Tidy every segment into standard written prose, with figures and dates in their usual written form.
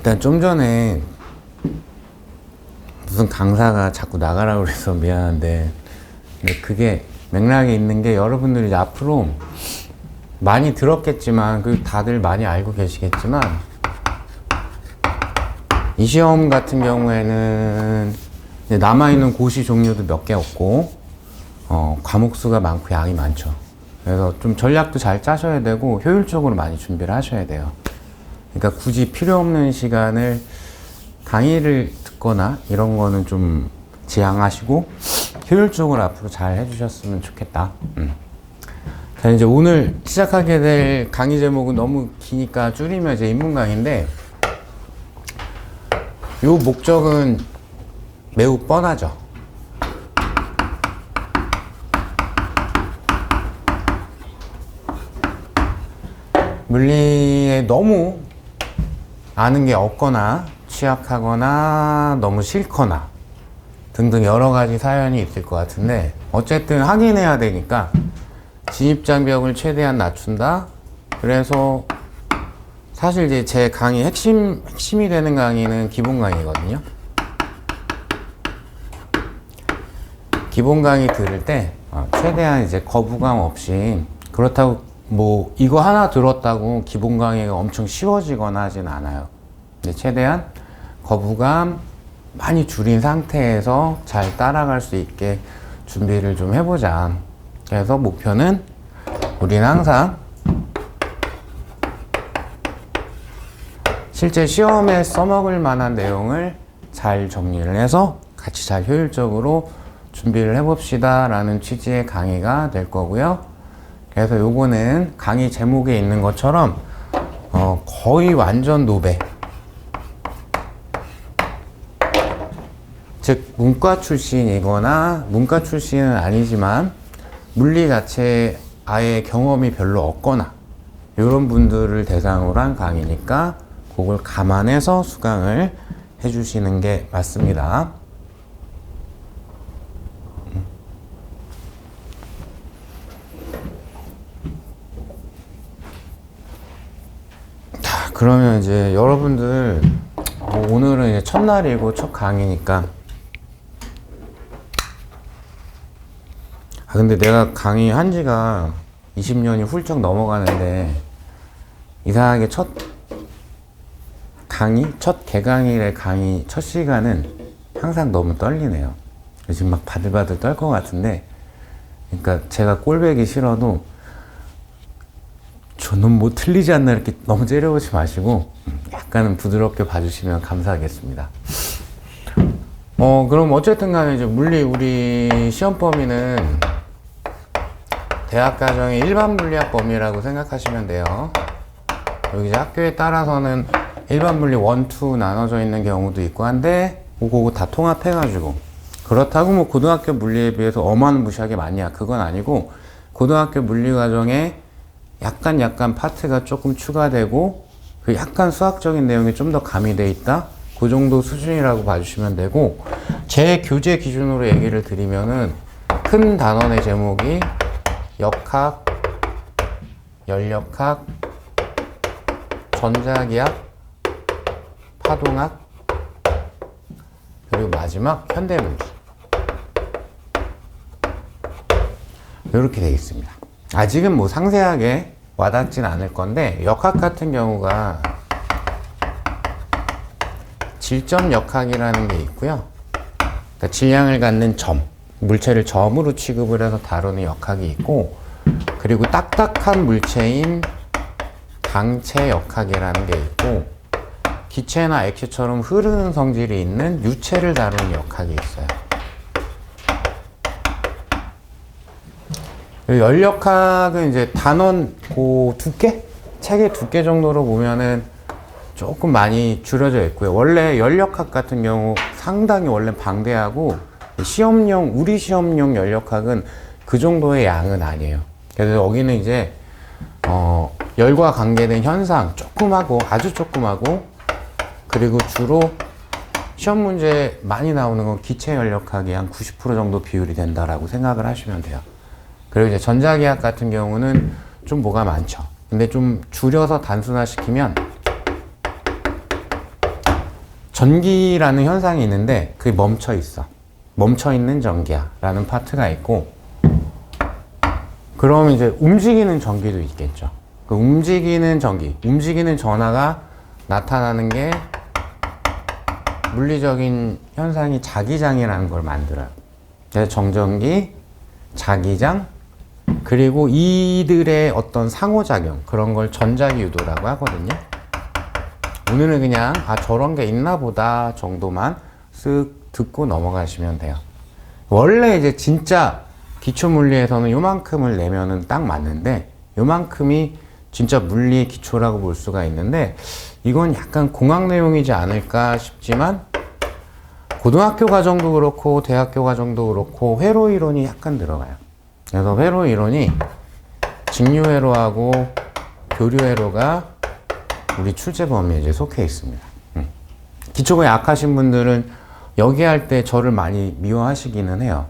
일단 좀 전에 무슨 강사가 자꾸 나가라고 그래서 미안한데, 근데 그게 맥락이 있는 게 여러분들이 이제 앞으로 많이 들었겠지만, 그 다들 많이 알고 계시겠지만, 이 시험 같은 경우에는 이제 남아있는 고시 종류도 몇 개 없고, 과목 수가 많고 양이 많죠. 그래서 좀 전략도 잘 짜셔야 되고 효율적으로 많이 준비를 하셔야 돼요. 그러니까 굳이 필요 없는 시간을 강의를 듣거나 이런 거는 좀 지양하시고 효율적으로 앞으로 잘 해주셨으면 좋겠다. 자, 이제 오늘 시작하게 될 강의 제목은 너무 기니까 줄이면 이제 인문 강의인데, 요 목적은 매우 뻔하죠. 물리에 너무 아는 게 없거나 취약하거나 너무 싫거나 등등 여러 가지 사연이 있을 것 같은데, 어쨌든 확인해야 되니까 진입장벽을 최대한 낮춘다. 그래서 사실 이제 제 강의 핵심이 되는 강의는 기본 강의거든요. 기본 강의 들을 때 최대한 이제 거부감 없이, 그렇다고 뭐 이거 하나 들었다고 기본 강의가 엄청 쉬워지거나 하진 않아요. 근데 최대한 거부감 많이 줄인 상태에서 잘 따라갈 수 있게 준비를 좀 해보자. 그래서 목표는 우리는 항상 실제 시험에 써먹을 만한 내용을 잘 정리를 해서 같이 잘 효율적으로 준비를 해봅시다 라는 취지의 강의가 될 거고요. 그래서 요거는 강의 제목에 있는 것처럼 거의 완전 노배, 즉 문과 출신이거나 문과 출신은 아니지만 물리 자체에 아예 경험이 별로 없거나 이런 분들을 대상으로 한 강의니까 그걸 감안해서 수강을 해주시는 게 맞습니다. 그러면 이제 여러분들 오늘은 이제 첫날이고 첫 강의니까, 근데 내가 강의 한 지가 20년이 훌쩍 넘어가는데 이상하게 첫 개강일의 강의 첫 시간은 항상 너무 떨리네요. 지금 막 바들바들 떨 것 같은데, 그러니까 제가 꼴배기 싫어도 저는 뭐 틀리지 않나 이렇게 너무 째려보지 마시고 약간은 부드럽게 봐주시면 감사하겠습니다. 그럼 어쨌든 간에 이제 물리 우리 시험 범위는 대학 과정의 일반 물리학 범위라고 생각하시면 돼요. 여기 이제 학교에 따라서는 일반 물리 1, 2 나눠져 있는 경우도 있고 한데, 그거 다 통합해가지고, 그렇다고 뭐 고등학교 물리에 비해서 어마무시하게 많냐, 그건 아니고, 고등학교 물리 과정에 약간 파트가 조금 추가되고, 그 약간 수학적인 내용이 좀 더 가미돼 있다? 그 정도 수준이라고 봐주시면 되고, 제 교재 기준으로 얘기를 드리면은 큰 단원의 제목이 역학, 연력학, 전자기학, 파동학, 그리고 마지막 현대물리, 이렇게 되어 있습니다. 아직은 뭐 상세하게 와닿진 않을 건데, 역학 같은 경우가 질점 역학이라는 게 있고요. 그러니까 질량을 갖는 점, 물체를 점으로 취급을 해서 다루는 역학이 있고, 그리고 딱딱한 물체인 강체 역학이라는 게 있고, 기체나 액체처럼 흐르는 성질이 있는 유체를 다루는 역학이 있어요. 연력학은 이제 단원 그 두께? 책의 두께 정도로 보면은 조금 많이 줄여져 있고요. 원래 연력학 같은 경우 상당히 원래 방대하고, 우리 시험용 연력학은 그 정도의 양은 아니에요. 그래서 여기는 이제 열과 관계된 현상 조금하고, 아주 조금하고, 그리고 주로 시험 문제 많이 나오는 건 기체 연력학이 한 90% 정도 비율이 된다라고 생각을 하시면 돼요. 그리고 이제 전자기학 같은 경우는 좀 뭐가 많죠. 근데 좀 줄여서 단순화시키면 전기라는 현상이 있는데 그게 멈춰 있어. 멈춰 있는 전기야 라는 파트가 있고, 그럼 이제 움직이는 전기도 있겠죠. 그 움직이는 전기, 움직이는 전하가 나타나는 게 물리적인 현상이 자기장이라는 걸 만들어요. 그래서 정전기, 자기장, 그리고 이들의 어떤 상호작용, 그런 걸 전자기 유도라고 하거든요. 오늘은 그냥 저런 게 있나 보다 정도만 쓱 듣고 넘어가시면 돼요. 원래 이제 진짜 기초물리에서는 요만큼을 내면은 딱 맞는데, 요만큼이 진짜 물리의 기초라고 볼 수가 있는데, 이건 약간 공학 내용이지 않을까 싶지만, 고등학교 과정도 그렇고 대학교 과정도 그렇고 회로 이론이 약간 들어가요. 그래서 회로 이론이 직류회로하고 교류회로가 우리 출제 범위에 이제 속해 있습니다. 기초가 약하신 분들은 여기 할 때 저를 많이 미워하시기는 해요.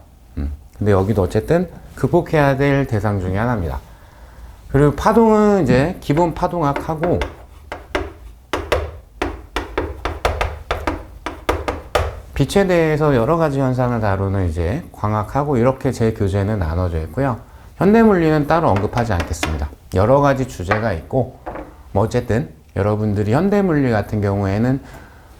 근데 여기도 어쨌든 극복해야 될 대상 중에 하나입니다. 그리고 파동은 이제 기본 파동학하고 빛에 대해서 여러 가지 현상을 다루는 이제 광학하고, 이렇게 제 교재는 나눠져 있고요. 현대물리는 따로 언급하지 않겠습니다. 여러 가지 주제가 있고, 뭐 어쨌든 여러분들이 현대물리 같은 경우에는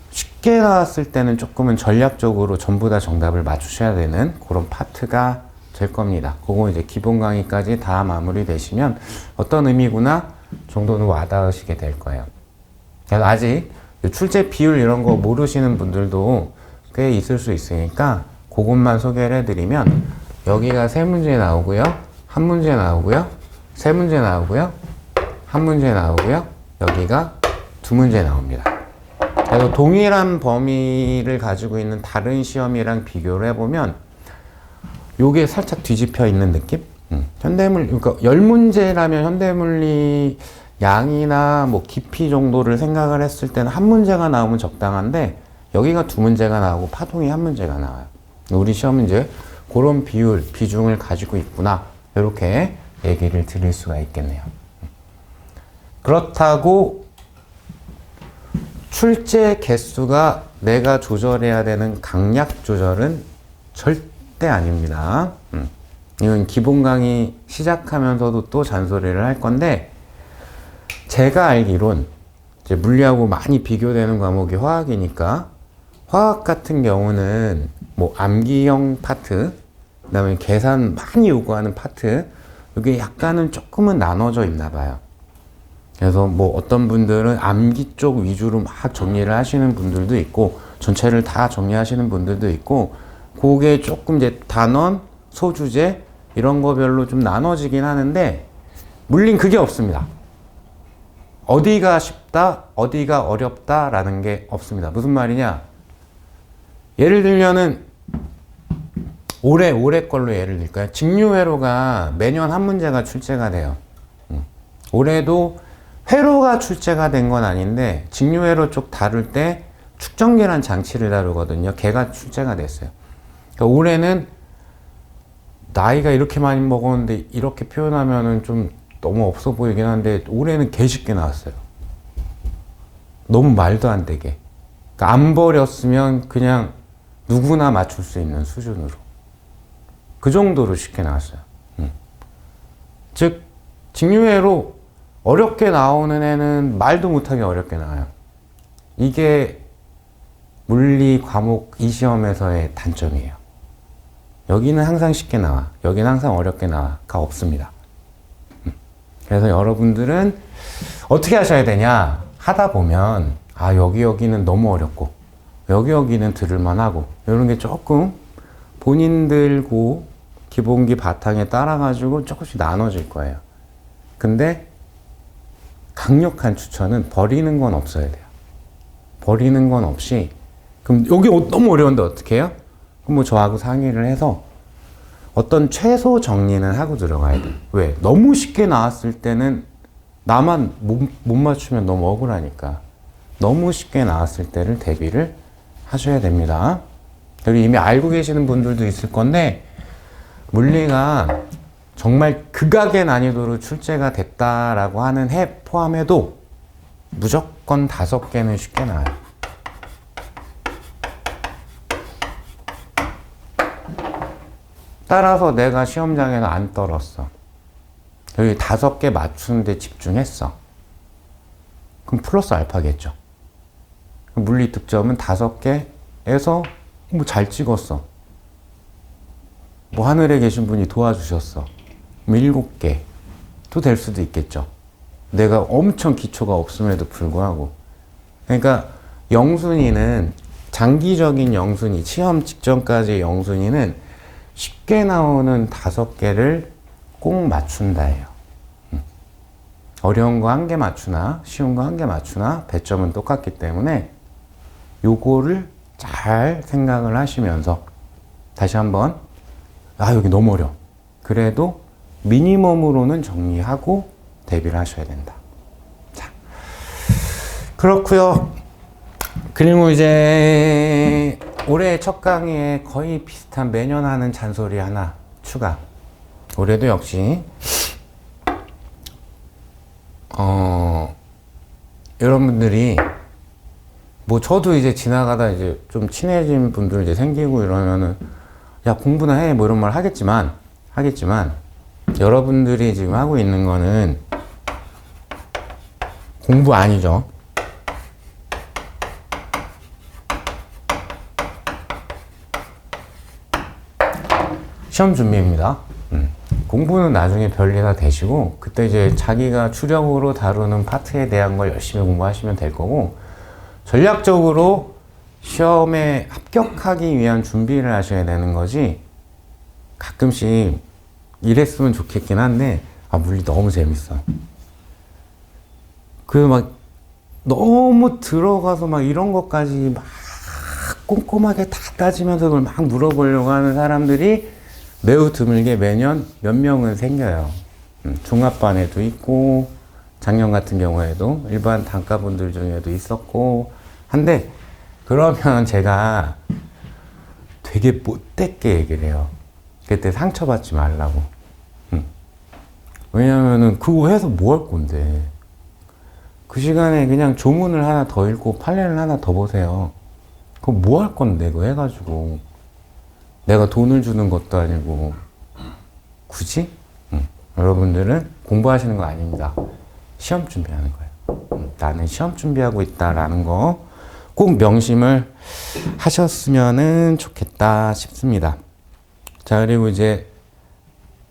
쉽게 나왔을 때는 조금은 전략적으로 전부 다 정답을 맞추셔야 되는 그런 파트가 될 겁니다. 그거 이제 기본 강의까지 다 마무리되시면 어떤 의미구나 정도는 와닿으시게 될 거예요. 그래서 아직 출제 비율 이런 거 모르시는 분들도 꽤 있을 수 있으니까 그것만 소개를 해드리면, 여기가 3문제 나오고요, 1문제 나오고요, 3문제 나오고요, 1문제 나오고요, 여기가 2문제 나옵니다. 그래서 동일한 범위를 가지고 있는 다른 시험이랑 비교를 해보면 요게 살짝 뒤집혀 있는 느낌? 현대물리, 그러니까 10문제라면 현대물리 양이나 뭐 깊이 정도를 생각을 했을 때는 1문제가 나오면 적당한데, 여기가 2문제가 나오고 파동이 1문제가 나와요. 우리 시험은 이제 그런 비율, 비중을 가지고 있구나, 이렇게 얘기를 드릴 수가 있겠네요. 그렇다고 출제 개수가 내가 조절해야 되는 강약 조절은 절대 아닙니다. 이건 기본 강의 시작하면서도 또 잔소리를 할 건데, 제가 알기론 이제 물리하고 많이 비교되는 과목이 화학이니까, 화학 같은 경우는 뭐 암기형 파트, 그 다음에 계산 많이 요구하는 파트, 이게 약간은 조금은 나눠져 있나 봐요. 그래서 뭐 어떤 분들은 암기 쪽 위주로 막 정리를 하시는 분들도 있고, 전체를 다 정리하시는 분들도 있고, 그게 조금 이제 단원, 소주제 이런 거별로 좀 나눠지긴 하는데, 물린 그게 없습니다. 어디가 쉽다, 어디가 어렵다라는 게 없습니다. 무슨 말이냐? 예를 들면은 올해 걸로 예를 들까요? 직류회로가 매년 1문제가 출제가 돼요. 올해도 회로가 출제가 된 건 아닌데 직류회로 쪽 다룰 때 축전기란 장치를 다루거든요. 걔가 출제가 됐어요. 그러니까 올해는 나이가 이렇게 많이 먹었는데, 이렇게 표현하면은 좀 너무 없어 보이긴 한데, 올해는 개 쉽게 나왔어요. 너무 말도 안 되게. 그러니까 안 버렸으면 그냥 누구나 맞출 수 있는 수준으로. 그 정도로 쉽게 나왔어요. 즉, 직류회로 어렵게 나오는 애는 말도 못하게 어렵게 나와요. 이게 물리 과목 이 시험에서의 단점이에요. 여기는 항상 쉽게 나와, 여기는 항상 어렵게 나와가 없습니다. 그래서 여러분들은 어떻게 하셔야 되냐 하다 보면, 여기는 너무 어렵고 여기는 들을만하고, 이런 게 조금 본인들 기본기 바탕에 따라 가지고 조금씩 나눠질 거예요. 근데 강력한 추천은 버리는 건 없어야 돼요. 버리는 건 없이, 그럼 여기 너무 어려운데 어떻게 해요? 그럼 뭐 저하고 상의를 해서 어떤 최소 정리는 하고 들어가야 돼요. 왜? 너무 쉽게 나왔을 때는 나만 못 맞추면 너무 억울하니까 너무 쉽게 나왔을 때를 대비를 하셔야 됩니다. 그리고 이미 알고 계시는 분들도 있을 건데, 물리가 정말 극악의 난이도로 출제가 됐다라고 하는 해 포함해도 무조건 5개는 쉽게 나와요. 따라서 내가 시험장에서 안 떨었어. 여기 5개 맞추는데 집중했어. 그럼 플러스 알파겠죠. 물리 득점은 5개에서 뭐 잘 찍었어. 뭐 하늘에 계신 분이 도와주셨어. 뭐 7개도 될 수도 있겠죠. 내가 엄청 기초가 없음에도 불구하고. 그러니까 영순위는 장기적인 영순위, 시험 직전까지의 영순위는 쉽게 나오는 5개를 꼭 맞춘다예요. 어려운 거 1개 맞추나 쉬운 거 1개 맞추나 배점은 똑같기 때문에 요거를 잘 생각을 하시면서 다시 한번 여기 너무 어려워. 그래도 미니멈으로는 정리하고 대비를 하셔야 된다. 자, 그렇고요. 그리고 이제 올해 첫 강의에 거의 비슷한 매년 하는 잔소리 하나 추가. 올해도 역시 여러분들이 뭐 저도 이제 지나가다 이제 좀 친해진 분들 이제 생기고 이러면은 야 공부나 해 뭐 이런 말 하겠지만 여러분들이 지금 하고 있는 거는 공부 아니죠. 시험 준비입니다. 공부는 나중에 별일 되시고 그때 이제 자기가 주력으로 다루는 파트에 대한 걸 열심히 공부하시면 될 거고 전략적으로 시험에 합격하기 위한 준비를 하셔야 되는 거지. 가끔씩 이랬으면 좋겠긴 한데 물리 너무 재밌어. 그 막 너무 들어가서 막 이런 것까지 막 꼼꼼하게 다 따지면서 그걸 막 물어보려고 하는 사람들이 매우 드물게 매년 몇 명은 생겨요. 중학반에도 있고 작년 같은 경우에도 일반 단과분들 중에도 있었고 한데 그러면 제가 되게 못됐게 얘기를 해요. 그때 상처받지 말라고. 왜냐면은 그거 해서 뭐 할 건데. 그 시간에 그냥 조문을 하나 더 읽고 판례를 하나 더 보세요. 그거 뭐 할 건데 그거 해가지고. 내가 돈을 주는 것도 아니고 굳이? 여러분들은 공부하시는 거 아닙니다. 시험 준비하는 거예요. 나는 시험 준비하고 있다라는 거 꼭 명심을 하셨으면 좋겠다 싶습니다. 자, 그리고 이제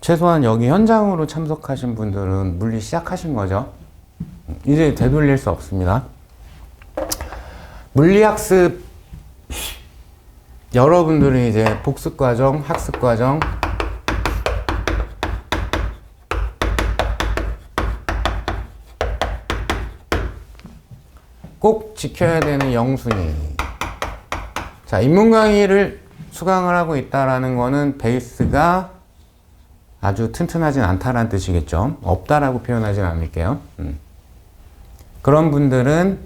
최소한 여기 현장으로 참석하신 분들은 물리 시작하신 거죠. 이제 되돌릴 수 없습니다. 물리학습 여러분들은 이제 복습과정, 학습과정 꼭 지켜야 되는 영순위. 자, 인문 강의를 수강을 하고 있다라는 거는 베이스가 아주 튼튼하진 않다라는 뜻이겠죠. 없다라고 표현하진 않을게요. 그런 분들은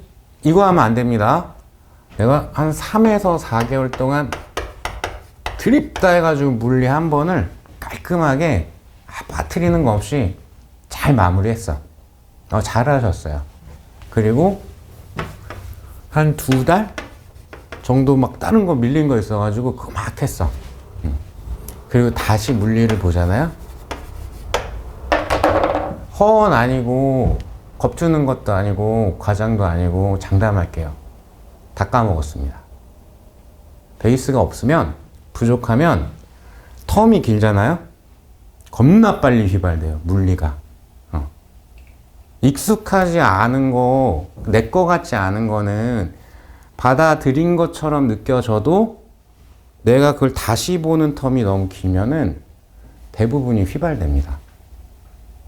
이거 하면 안 됩니다. 내가 한 3에서 4개월 동안 드립다 해가지고 물리 한 번을 깔끔하게 빠뜨리는 거 없이 잘 마무리했어. 잘하셨어요. 그리고 한 2달 정도 막 다른 거 밀린 거 있어가지고 그거 막 했어. 그리고 다시 물리를 보잖아요. 허언 아니고 겁주는 것도 아니고 과장도 아니고 장담할게요. 다 까먹었습니다. 베이스가 없으면 부족하면 텀이 길잖아요. 겁나 빨리 휘발돼요. 물리가. 익숙하지 않은 거, 내 거 같지 않은 거는 받아들인 것처럼 느껴져도 내가 그걸 다시 보는 텀이 너무 길면은 대부분이 휘발됩니다.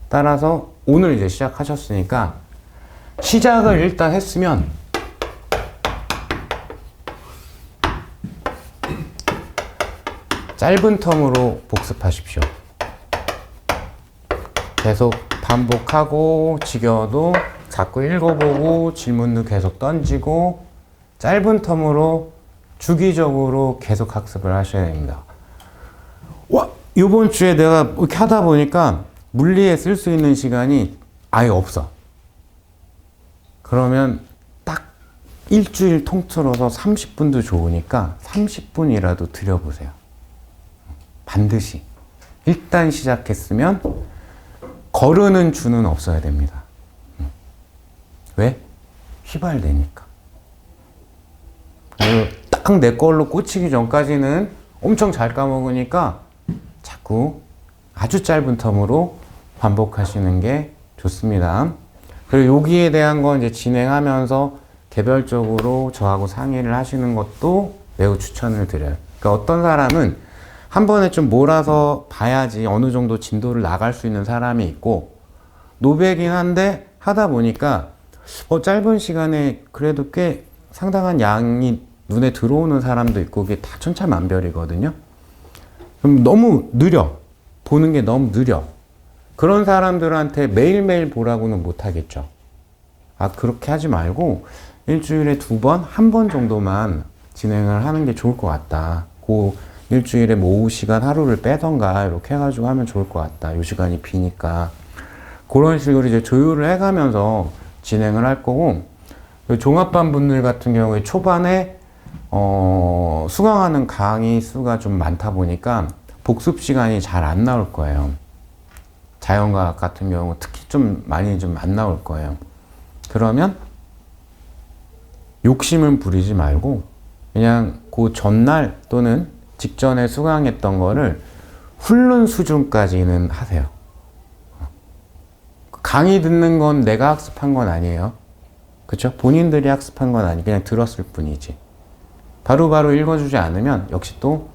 따라서 오늘 이제 시작하셨으니까 시작을 일단 했으면 짧은 텀으로 복습하십시오. 계속 반복하고 지겨워도 자꾸 읽어보고 질문도 계속 던지고 짧은 텀으로 주기적으로 계속 학습을 하셔야 됩니다. 이번 주에 내가 이렇게 하다 보니까 물리에 쓸 수 있는 시간이 아예 없어. 그러면 딱 일주일 통틀어서 30분도 좋으니까 30분이라도 들여보세요. 반드시. 일단 시작했으면 거르는 주는 없어야 됩니다. 왜? 휘발되니까. 딱 내 걸로 꽂히기 전까지는 엄청 잘 까먹으니까 자꾸 아주 짧은 텀으로 반복하시는 게 좋습니다. 그리고 여기에 대한 건 이제 진행하면서 개별적으로 저하고 상의를 하시는 것도 매우 추천을 드려요. 그러니까 어떤 사람은 한 번에 좀 몰아서 봐야지 어느 정도 진도를 나갈 수 있는 사람이 있고, 노베긴 한데 하다 보니까 짧은 시간에 그래도 꽤 상당한 양이 눈에 들어오는 사람도 있고, 그게 다 천차만별이거든요. 그럼 너무 느려. 보는 게 너무 느려. 그런 사람들한테 매일매일 보라고는 못하겠죠. 그렇게 하지 말고 일주일에 2번, 1번 정도만 진행을 하는 게 좋을 것 같다. 그 일주일에 뭐 오후 시간 하루를 빼던가 이렇게 해가지고 하면 좋을 것 같다. 이 시간이 비니까. 그런 식으로 이제 조율을 해가면서 진행을 할 거고, 종합반 분들 같은 경우에 초반에 수강하는 강의 수가 좀 많다 보니까 복습 시간이 잘 안 나올 거예요. 자연과학 같은 경우 특히 좀 많이 좀 안 나올 거예요. 그러면 욕심은 부리지 말고 그냥 그 전날 또는 직전에 수강했던 거를 훈련 수준까지는 하세요. 강의 듣는 건 내가 학습한 건 아니에요. 그쵸? 본인들이 학습한 건 아니, 그냥 들었을 뿐이지. 바로바로 읽어주지 않으면 역시 또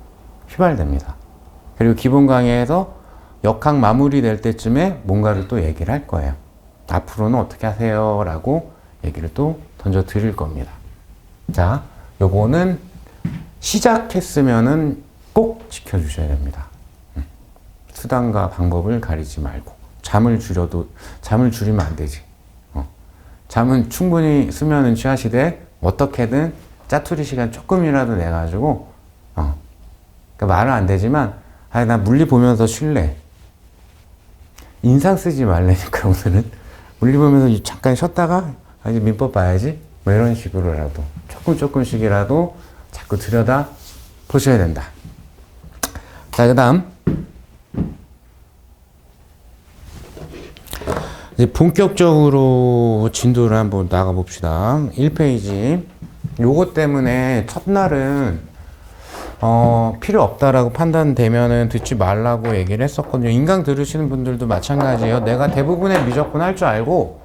휘발됩니다. 그리고 기본 강의에서 역학 마무리 될 때쯤에 뭔가를 또 얘기를 할 거예요. 앞으로는 어떻게 하세요? 라고 얘기를 또 던져 드릴 겁니다. 자, 요거는 시작했으면은 꼭 지켜주셔야 됩니다. 수단과 방법을 가리지 말고. 잠을 줄이면 안 되지. 잠은 충분히 수면은 취하시되 어떻게든 짜투리 시간 조금이라도 내가지고, 그러니까 말은 안 되지만, 나 물리 보면서 쉴래. 인상 쓰지 말래니까 오늘은. 물리 보면서 잠깐 쉬었다가, 이제 민법 봐야지. 뭐 이런 식으로라도. 조금씩이라도 자꾸 들여다 보셔야 된다. 자, 그 다음. 이제 본격적으로 진도를 한번 나가봅시다. 1페이지. 요것 때문에 첫날은 필요 없다라고 판단되면은 듣지 말라고 얘기를 했었거든요. 인강 들으시는 분들도 마찬가지예요. 내가 대부분의 미적분 할 줄 알고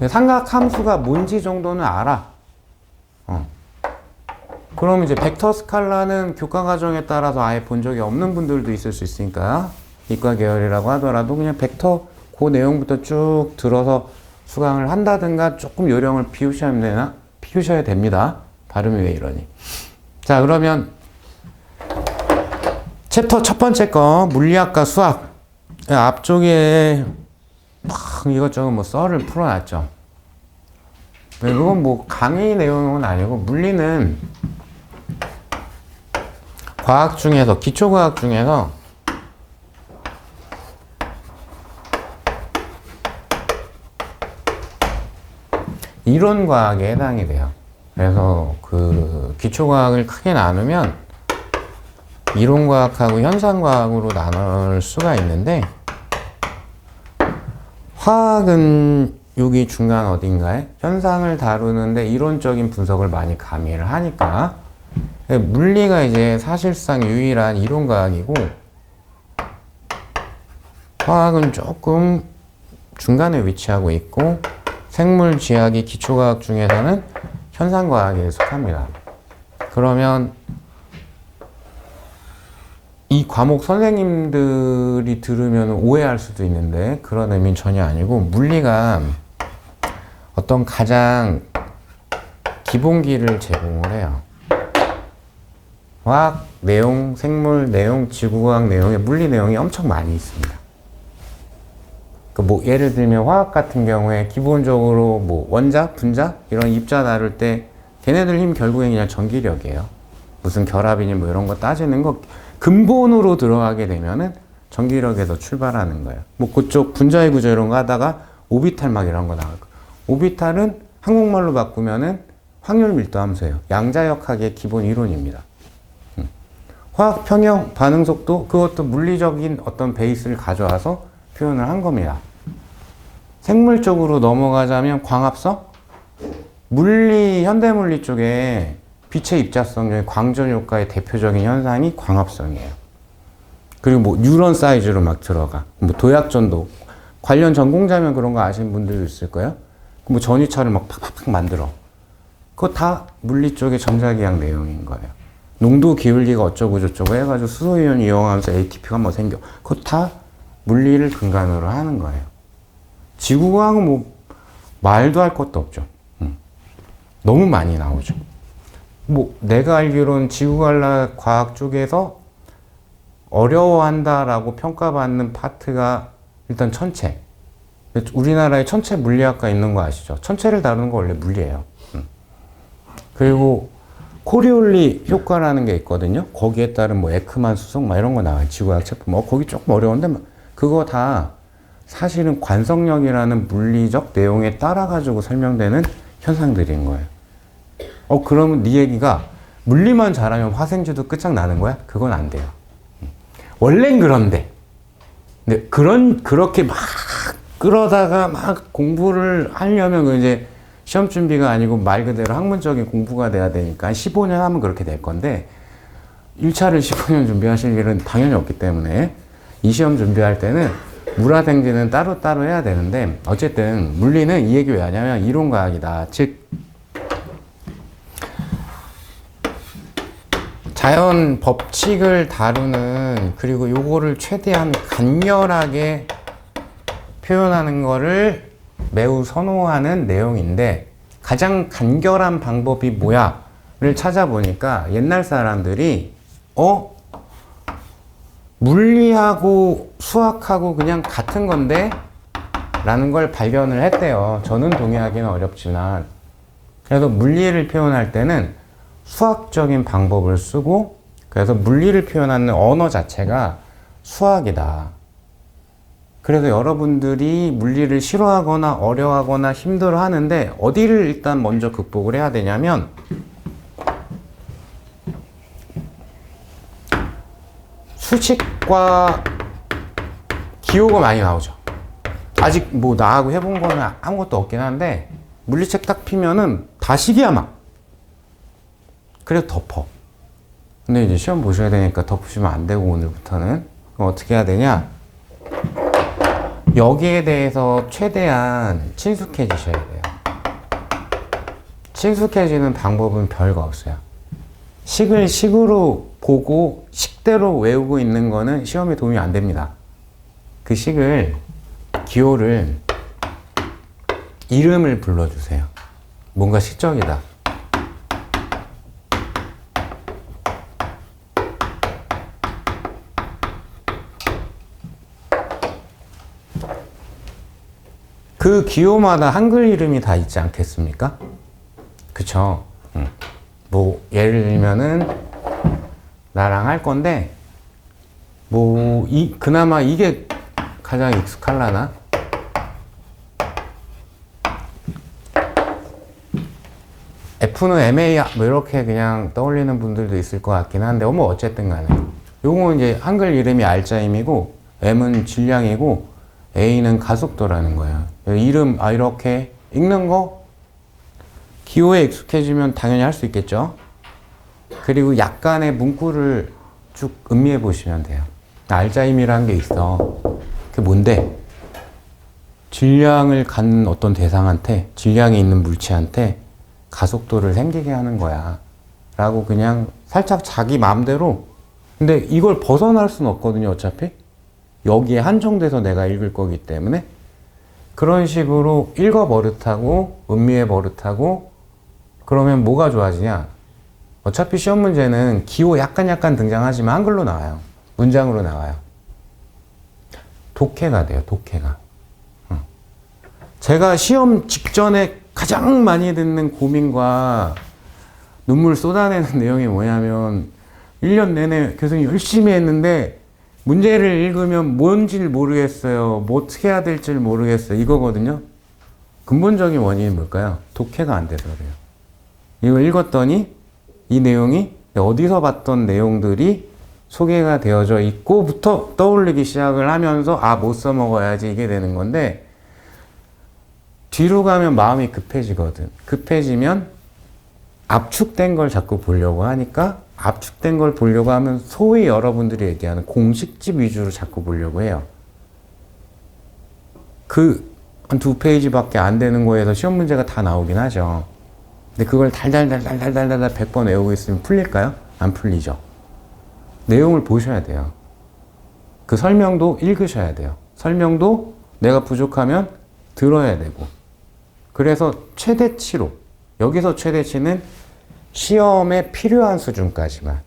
삼각함수가 뭔지 정도는 알아. 그럼 이제 벡터 스칼라는 교과 과정에 따라서 아예 본 적이 없는 분들도 있을 수 있으니까 이과 계열이라고 하더라도 그냥 벡터 그 내용부터 쭉 들어서 수강을 한다든가 조금 요령을 피우셔야 됩니다. 발음이 왜 이러니? 자, 그러면 챕터 첫 번째 거 물리학과 수학. 앞쪽에 막 이것저것 뭐 썰을 풀어놨죠. 그건 뭐 강의 내용은 아니고, 물리는 과학 중에서, 기초과학 중에서 이론과학에 해당이 돼요. 그래서 그 기초과학을 크게 나누면 이론과학하고 현상과학으로 나눌 수가 있는데, 화학은 여기 중간 어딘가에 현상을 다루는데 이론적인 분석을 많이 가미를 하니까, 물리가 이제 사실상 유일한 이론과학이고, 화학은 조금 중간에 위치하고 있고, 생물, 지학이 기초과학 중에서는 현상과학에 속합니다. 그러면 이 과목 선생님들이 들으면 오해할 수도 있는데 그런 의미는 전혀 아니고, 물리가 어떤 가장 기본기를 제공을 해요. 화학 내용, 생물 내용, 지구과학 내용에 물리 내용이 엄청 많이 있습니다. 뭐 예를 들면 화학 같은 경우에 기본적으로 뭐 원자, 분자 이런 입자 다룰 때 걔네들 힘 결국엔 그냥 전기력이에요. 무슨 결합이니 뭐 이런 거 따지는 거 근본으로 들어가게 되면은 전기력에서 출발하는 거예요. 뭐 그쪽 분자의 구조 이런 거 하다가 오비탈 막 이런 거 나올 거예요. 오비탈은 한국말로 바꾸면은 확률 밀도 함수예요. 양자역학의 기본 이론입니다. 화학 평형 반응 속도, 그것도 물리적인 어떤 베이스를 가져와서 표현을 한 겁니다. 생물 쪽으로 넘어가자면 광합성? 물리, 현대물리 쪽에 빛의 입자성 중에 광전 효과의 대표적인 현상이 광합성이에요. 그리고 뭐 뉴런 사이즈로 막 들어가. 뭐 도약전도 관련 전공자면 그런 거 아시는 분들도 있을 거예요. 뭐 전위차를 막 팍팍팍 만들어. 그거 다 물리 쪽의 전자기학 내용인 거예요. 농도 기울기가 어쩌고 저쩌고 해가지고 수소이온 이용하면서 ATP가 뭐 생겨. 그거 다 물리를 근간으로 하는 거예요. 지구과학은 뭐 말도 할 것도 없죠. 너무 많이 나오죠. 뭐 내가 알기로는 지구과학 쪽에서 어려워한다라고 평가받는 파트가 일단 천체. 우리나라에 천체 물리학과 있는 거 아시죠? 천체를 다루는 거 원래 물리예요. 그리고 코리올리 효과라는 게 있거든요. 거기에 따른 뭐 에크만 수속 막 이런 거 나와요. 지구과학 제품. 거기 조금 어려운데 그거 다 사실은 관성력이라는 물리적 내용에 따라 가지고 설명되는 현상들인 거예요. 그러면 네 얘기가 물리만 잘하면 화생지도 끝장나는 거야? 그건 안 돼요. 원래는 그런데. 근데 그렇게 막 끌어다가 막 공부를 하려면 이제 시험 준비가 아니고 말 그대로 학문적인 공부가 돼야 되니까 15년 하면 그렇게 될 건데 1차를 15년 준비하실 일은 당연히 없기 때문에 이 시험 준비할 때는 물화생지는 따로따로 해야 되는데 어쨌든 물리는 이 얘기 왜 하냐면 이론과학이다. 즉 자연 법칙을 다루는 그리고 요거를 최대한 간결하게 표현하는 거를 매우 선호하는 내용인데 가장 간결한 방법이 뭐야를 찾아보니까 옛날 사람들이 물리하고 수학하고 그냥 같은 건데 라는 걸 발견을 했대요. 저는 동의하기는 어렵지만 그래서 물리를 표현할 때는 수학적인 방법을 쓰고 그래서 물리를 표현하는 언어 자체가 수학이다. 그래서 여러분들이 물리를 싫어하거나 어려워하거나 힘들어 하는데 어디를 일단 먼저 극복을 해야 되냐면 수식과 기호가 많이 나오죠. 아직 뭐 나하고 해본 거는 아무것도 없긴 한데 물리책 딱 피면은 다 식이야 막. 그래서 덮어. 근데 이제 시험 보셔야 되니까 덮으시면 안 되고 오늘부터는 그럼 어떻게 해야 되냐? 여기에 대해서 최대한 친숙해지셔야 돼요. 친숙해지는 방법은 별거 없어요. 식을 식으로 보고 식대로 외우고 있는 거는 시험에 도움이 안 됩니다. 그 식을 기호를 이름을 불러주세요. 뭔가 시적이다. 그 기호마다 한글 이름이 다 있지 않겠습니까? 그쵸? 뭐 예를 들면은 나랑 할 건데 뭐 그나마 이게 가장 익숙할라나? F는 MA 뭐 이렇게 그냥 떠올리는 분들도 있을 것 같긴 한데 뭐 어쨌든 간에 요거는 이제 한글 이름이 알짜임이고 M은 질량이고 A는 가속도라는 거예요. 이름 이렇게 읽는 거 기호에 익숙해지면 당연히 할 수 있겠죠. 그리고 약간의 문구를 쭉 음미해 보시면 돼요. 알짜임이라는 게 있어. 그게 뭔데? 질량을 갖는 어떤 대상한테, 질량이 있는 물체한테 가속도를 생기게 하는 거야. 라고 그냥 살짝 자기 마음대로. 근데 이걸 벗어날 수는 없거든요, 어차피. 여기에 한정돼서 내가 읽을 거기 때문에. 그런 식으로 읽어 버릇하고, 음미해 버릇하고, 그러면 뭐가 좋아지냐? 어차피 시험 문제는 기호 약간 등장하지만 한글로 나와요. 문장으로 나와요. 독해가 돼요, 독해가. 제가 시험 직전에 가장 많이 듣는 고민과 눈물 쏟아내는 내용이 뭐냐면 1년 내내 교수님 열심히 했는데 문제를 읽으면 뭔지를 모르겠어요. 뭐 어떻게 해야 될지 모르겠어요. 이거거든요. 근본적인 원인이 뭘까요? 독해가 안 돼서 그래요. 이거 읽었더니 이 내용이 어디서 봤던 내용들이 소개가 되어져 있고부터 떠올리기 시작을 하면서 아, 못 써먹어야지 이게 되는 건데, 뒤로 가면 마음이 급해지거든. 급해지면 압축된 걸 자꾸 보려고 하니까, 압축된 걸 보려고 하면 소위 여러분들이 얘기하는 공식집 위주로 자꾸 보려고 해요. 한 2페이지밖에 안 되는 거에서 시험 문제가 다 나오긴 하죠. 근데 그걸 달달달달달달달 100번 외우고 있으면 풀릴까요? 안 풀리죠. 내용을 보셔야 돼요. 그 설명도 읽으셔야 돼요. 설명도 내가 부족하면 들어야 되고. 그래서 최대치로, 여기서 최대치는 시험에 필요한 수준까지만,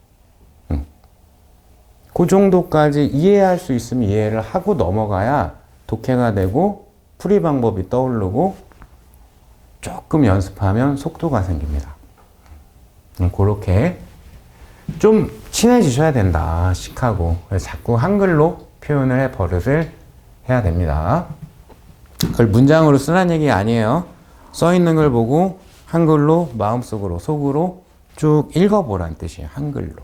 그 정도까지 이해할 수 있으면 이해를 하고 넘어가야 독해가 되고 풀이 방법이 떠오르고 조금 연습하면 속도가 생깁니다. 그렇게 좀 친해지셔야 된다, 식하고. 그래서 자꾸 한글로 표현을 해 버릇을 해야 됩니다. 그걸 문장으로 쓰라는 얘기 아니에요. 써 있는 걸 보고 한글로 마음속으로, 속으로 쭉 읽어보라는 뜻이에요. 한글로.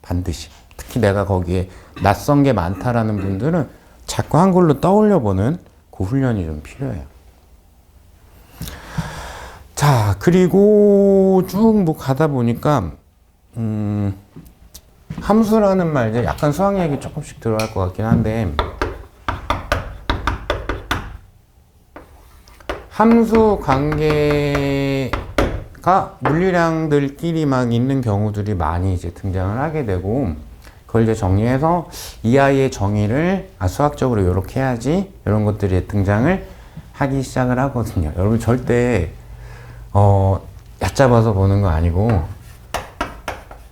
반드시. 특히 내가 거기에 낯선 게 많다라는 분들은 자꾸 한글로 떠올려보는 그 훈련이 좀 필요해요. 자, 그리고 쭉 뭐 가다 보니까, 함수라는 말, 이제 약간 수학 얘기 조금씩 들어갈 것 같긴 한데, 함수 관계가 물리량들끼리 막 있는 경우들이 많이 이제 등장을 하게 되고, 그걸 이제 정리해서 이 아이의 정의를 수학적으로 이렇게 해야지, 이런 것들이 등장을 하기 시작을 하거든요. 여러분 절대 얕잡아서 보는 거 아니고,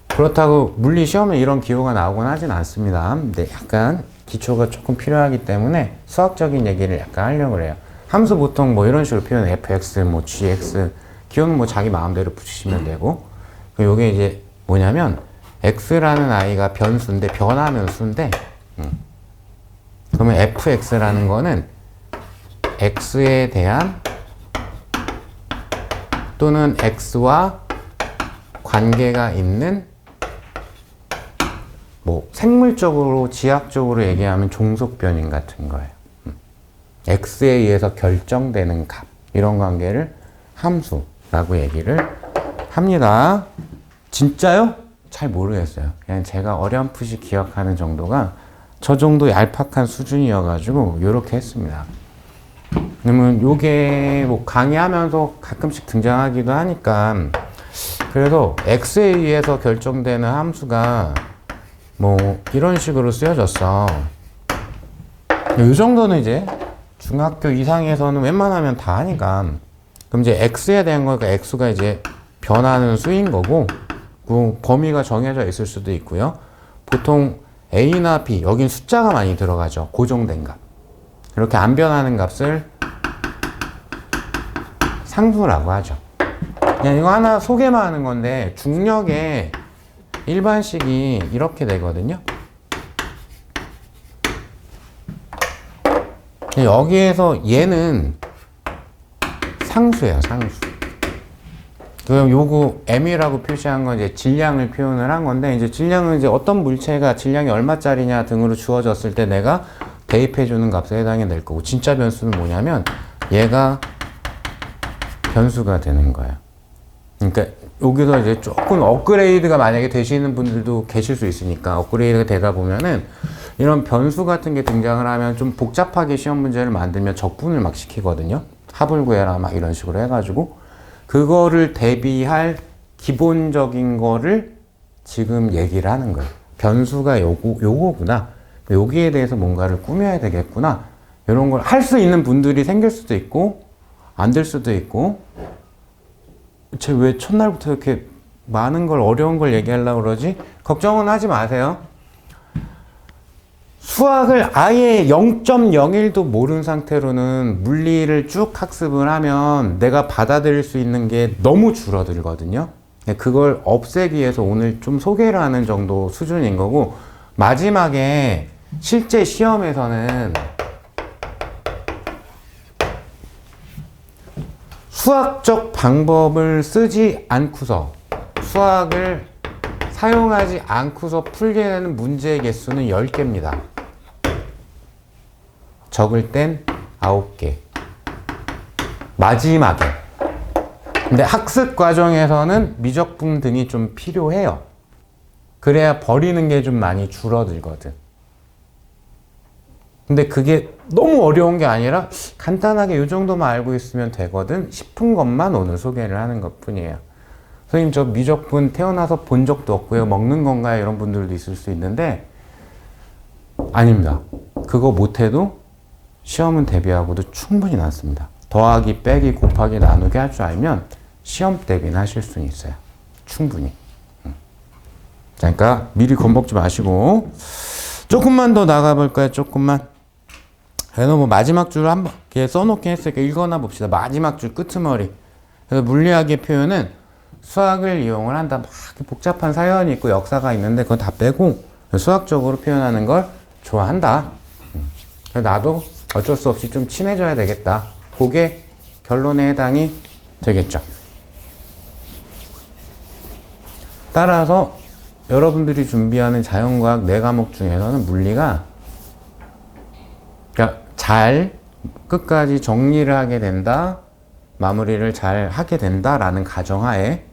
그렇다고 물리 시험에 이런 기호가 나오곤 하진 않습니다. 근데 약간 기초가 조금 필요하기 때문에 수학적인 얘기를 약간 하려고 해요. 함수 보통 뭐 이런 식으로 표현해. fx, 뭐 gx. 기호는 뭐 자기 마음대로 붙이시면 되고. 요게 이제 뭐냐면, x라는 아이가 변수인데, 변하는 수인데, 그러면 fx라는 거는 x에 대한 또는 x와 관계가 있는, 뭐 생물적으로 지학적으로 얘기하면 종속변인 같은 거예요. x에 의해서 결정되는 값, 이런 관계를 함수라고 얘기를 합니다. 진짜요? 잘 모르겠어요. 그냥 제가 어렴풋이 기억하는 정도가 저 정도 얄팍한 수준이어가지고 요렇게 했습니다. 그러면 요게 뭐 강의하면서 가끔씩 등장하기도 하니까, 그래서 x에 의해서 결정되는 함수가 뭐 이런 식으로 쓰여졌어. 요 정도는 이제 중학교 이상에서는 웬만하면 다 하니까, 그럼 이제 x에 대한 거니까 x가 이제 변하는 수인 거고, 그 범위가 정해져 있을 수도 있고요. 보통 a나 b, 여긴 숫자가 많이 들어가죠. 고정된 값. 이렇게 안 변하는 값을 상수라고 하죠. 그냥 이거 하나 소개만 하는 건데, 중력의 일반식이 이렇게 되거든요. 여기에서 얘는 상수예요, 상수. 그럼 요거 m이라고 표시한 건 이제 질량을 표현을 한 건데, 이제 질량은 이제 어떤 물체가 질량이 얼마짜리냐 등으로 주어졌을 때 내가 대입해주는 값에 해당이 될 거고, 진짜 변수는 뭐냐면 얘가 변수가 되는 거예요. 그러니까 여기서 이제 조금 업그레이드가 만약에 되시는 분들도 계실 수 있으니까, 업그레이드가 되다 보면은 이런 변수 같은 게 등장을 하면 좀 복잡하게 시험 문제를 만들면 적분을 막 시키거든요. 합을 구해라 막 이런 식으로 해가지고, 그거를 대비할 기본적인 거를 지금 얘기를 하는 거예요. 변수가 요거구나. 여기에 대해서 뭔가를 꾸며야 되겠구나. 이런 걸 할 수 있는 분들이 생길 수도 있고, 안 될 수도 있고. 쟤 왜 첫날부터 이렇게 많은 걸, 어려운 걸 얘기하려고 그러지? 걱정은 하지 마세요. 수학을 아예 0.01도 모르는 상태로는 물리를 쭉 학습을 하면 내가 받아들일 수 있는 게 너무 줄어들거든요. 그걸 없애기 위해서 오늘 좀 소개를 하는 정도 수준인 거고, 마지막에 실제 시험에서는 수학적 방법을 쓰지 않고서 수학을 사용하지 않고서 풀게 되는 문제의 개수는 10개입니다. 적을 땐 9개. 마지막에. 근데 학습 과정에서는 미적분 등이 좀 필요해요. 그래야 버리는 게 좀 많이 줄어들거든. 근데 그게 너무 어려운 게 아니라 간단하게 이 정도만 알고 있으면 되거든 싶은 것만 오늘 소개를 하는 것 뿐이에요. 선생님 저 미적분 태어나서 본 적도 없고요. 먹는 건가요? 이런 분들도 있을 수 있는데 아닙니다. 그거 못해도 시험은 대비하고도 충분히 낫습니다. 더하기, 빼기, 곱하기, 나누기 할 줄 알면 시험 대비는 하실 수 있어요. 충분히. 그러니까 미리 겁먹지 마시고 조금만 더 나가볼까요? 조금만. 그래서 뭐 마지막 줄을 한번 이렇게 써놓긴 했으니까 읽어나 봅시다. 마지막 줄 끝머리. 그래서 물리학의 표현은 수학을 이용을 한다. 막 복잡한 사연이 있고 역사가 있는데 그건 다 빼고 수학적으로 표현하는 걸 좋아한다. 나도 어쩔 수 없이 좀 친해져야 되겠다. 그게 결론에 해당이 되겠죠. 따라서 여러분들이 준비하는 자연과학 4과목 중에서는 물리가 그러니까 잘 끝까지 정리를 하게 된다, 마무리를 잘 하게 된다라는 가정하에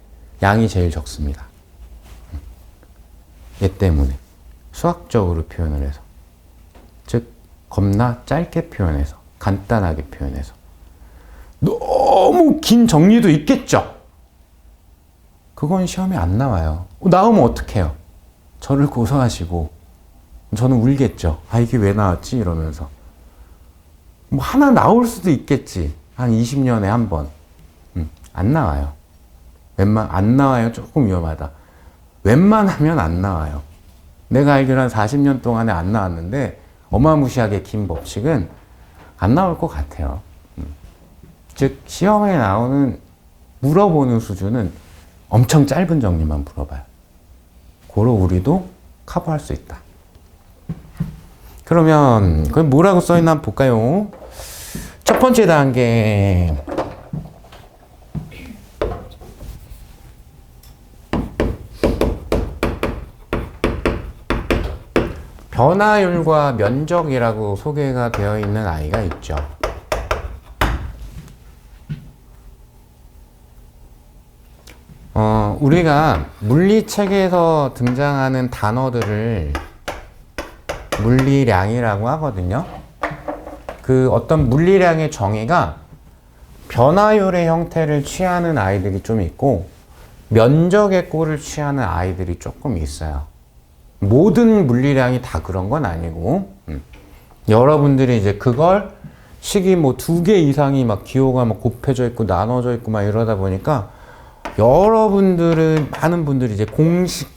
양이 제일 적습니다. 얘 때문에 수학적으로 표현을 해서 즉 겁나 짧게 표현해서 간단하게 표현해서 너무 긴 정리도 있겠죠. 그건 시험에 안 나와요. 나오면 어떡해요? 저를 고소하시고 저는 울겠죠. 아 이게 왜 나왔지? 이러면서 뭐 하나 나올 수도 있겠지. 한 20년에 한 번. 안 나와요. 안 나와요. 조금 위험하다. 웬만하면 안 나와요. 내가 알기로 한 40년 동안에 안 나왔는데 어마무시하게 긴 법칙은 안 나올 것 같아요. 즉 시험에 나오는 물어보는 수준은 엄청 짧은 정리만 물어봐요. 고로 우리도 커버할 수 있다. 그러면 그럼 뭐라고 써있나 한번 볼까요? 첫 번째 단계 변화율과 면적이라고 소개가 되어 있는 아이가 있죠. 우리가 물리책에서 등장하는 단어들을 물리량이라고 하거든요. 그 어떤 물리량의 정의가 변화율의 형태를 취하는 아이들이 좀 있고 면적의 꼴을 취하는 아이들이 조금 있어요. 모든 물리량이 다 그런 건 아니고 여러분들이 이제 그걸 식이 뭐 2개 이상이 막 기호가 막 곱해져 있고 나눠져 있고 막 이러다 보니까 여러분들은 많은 분들이 이제 공식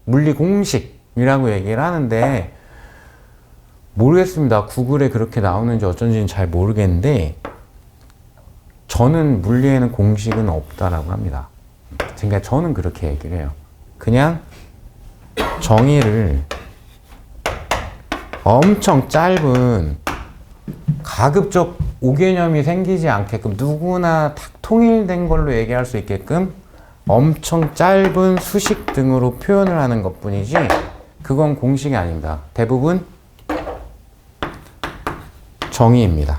물리 공식이라고 얘기를 하는데 모르겠습니다. 구글에 그렇게 나오는지 어쩐지는 잘 모르겠는데 저는 물리에는 공식은 없다라고 합니다. 그러니까 저는 그렇게 얘기를 해요. 그냥 정의를 엄청 짧은 가급적 오개념이 생기지 않게끔 누구나 다 통일된 걸로 얘기할 수 있게끔 엄청 짧은 수식 등으로 표현을 하는 것 뿐이지 그건 공식이 아닙니다. 대부분 정의입니다.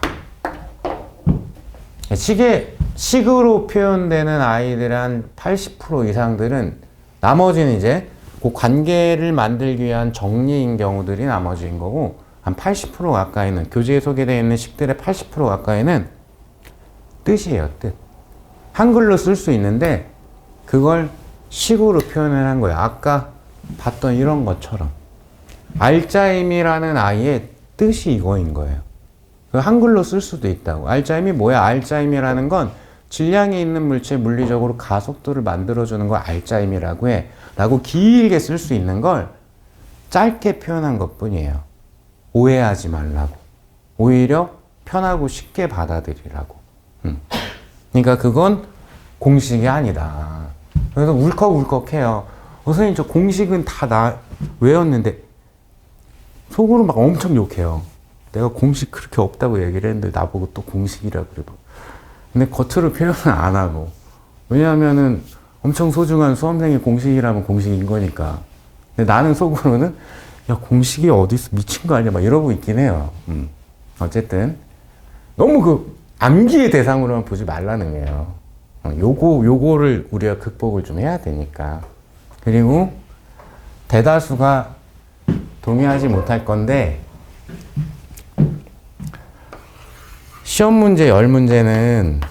식으로 표현되는 아이들 한 80% 이상들은 나머지는 이제 그 관계를 만들기 위한 정리인 경우들이 나머지인 거고 한 80% 가까이는 교재에 소개되어 있는 식들의 80% 가까이는 뜻이에요. 뜻. 한글로 쓸 수 있는데 그걸 식으로 표현을 한 거예요. 아까 봤던 이런 것처럼 알짜임이라는 아이의 뜻이 이거인 거예요. 한글로 쓸 수도 있다고. 알짜임이 뭐야? 알짜임이라는 건 질량이 있는 물체에 물리적으로 가속도를 만들어주는 걸 알짜임이라고 해. 라고 길게 쓸 수 있는 걸 짧게 표현한 것 뿐이에요. 오해하지 말라고. 오히려 편하고 쉽게 받아들이라고. 그러니까 그건 공식이 아니다. 그래서 울컥울컥해요. 선생님 저 공식은 다 나 외웠는데 속으로 막 엄청 욕해요. 내가 공식 그렇게 없다고 얘기를 했는데 나보고 또 공식이라 그래도. 근데 겉으로 표현은 안 하고. 왜냐하면은 엄청 소중한 수험생의 공식이라면 공식인 거니까. 근데 나는 속으로는 야, 공식이 어디 있어? 미친 거 아니야? 막 이러고 있긴 해요. 어쨌든 너무 그 암기의 대상으로만 보지 말라는 거예요. 요거를 우리가 극복을 좀 해야 되니까. 그리고 대다수가 동의하지 못할 건데, 시험 문제 10문제는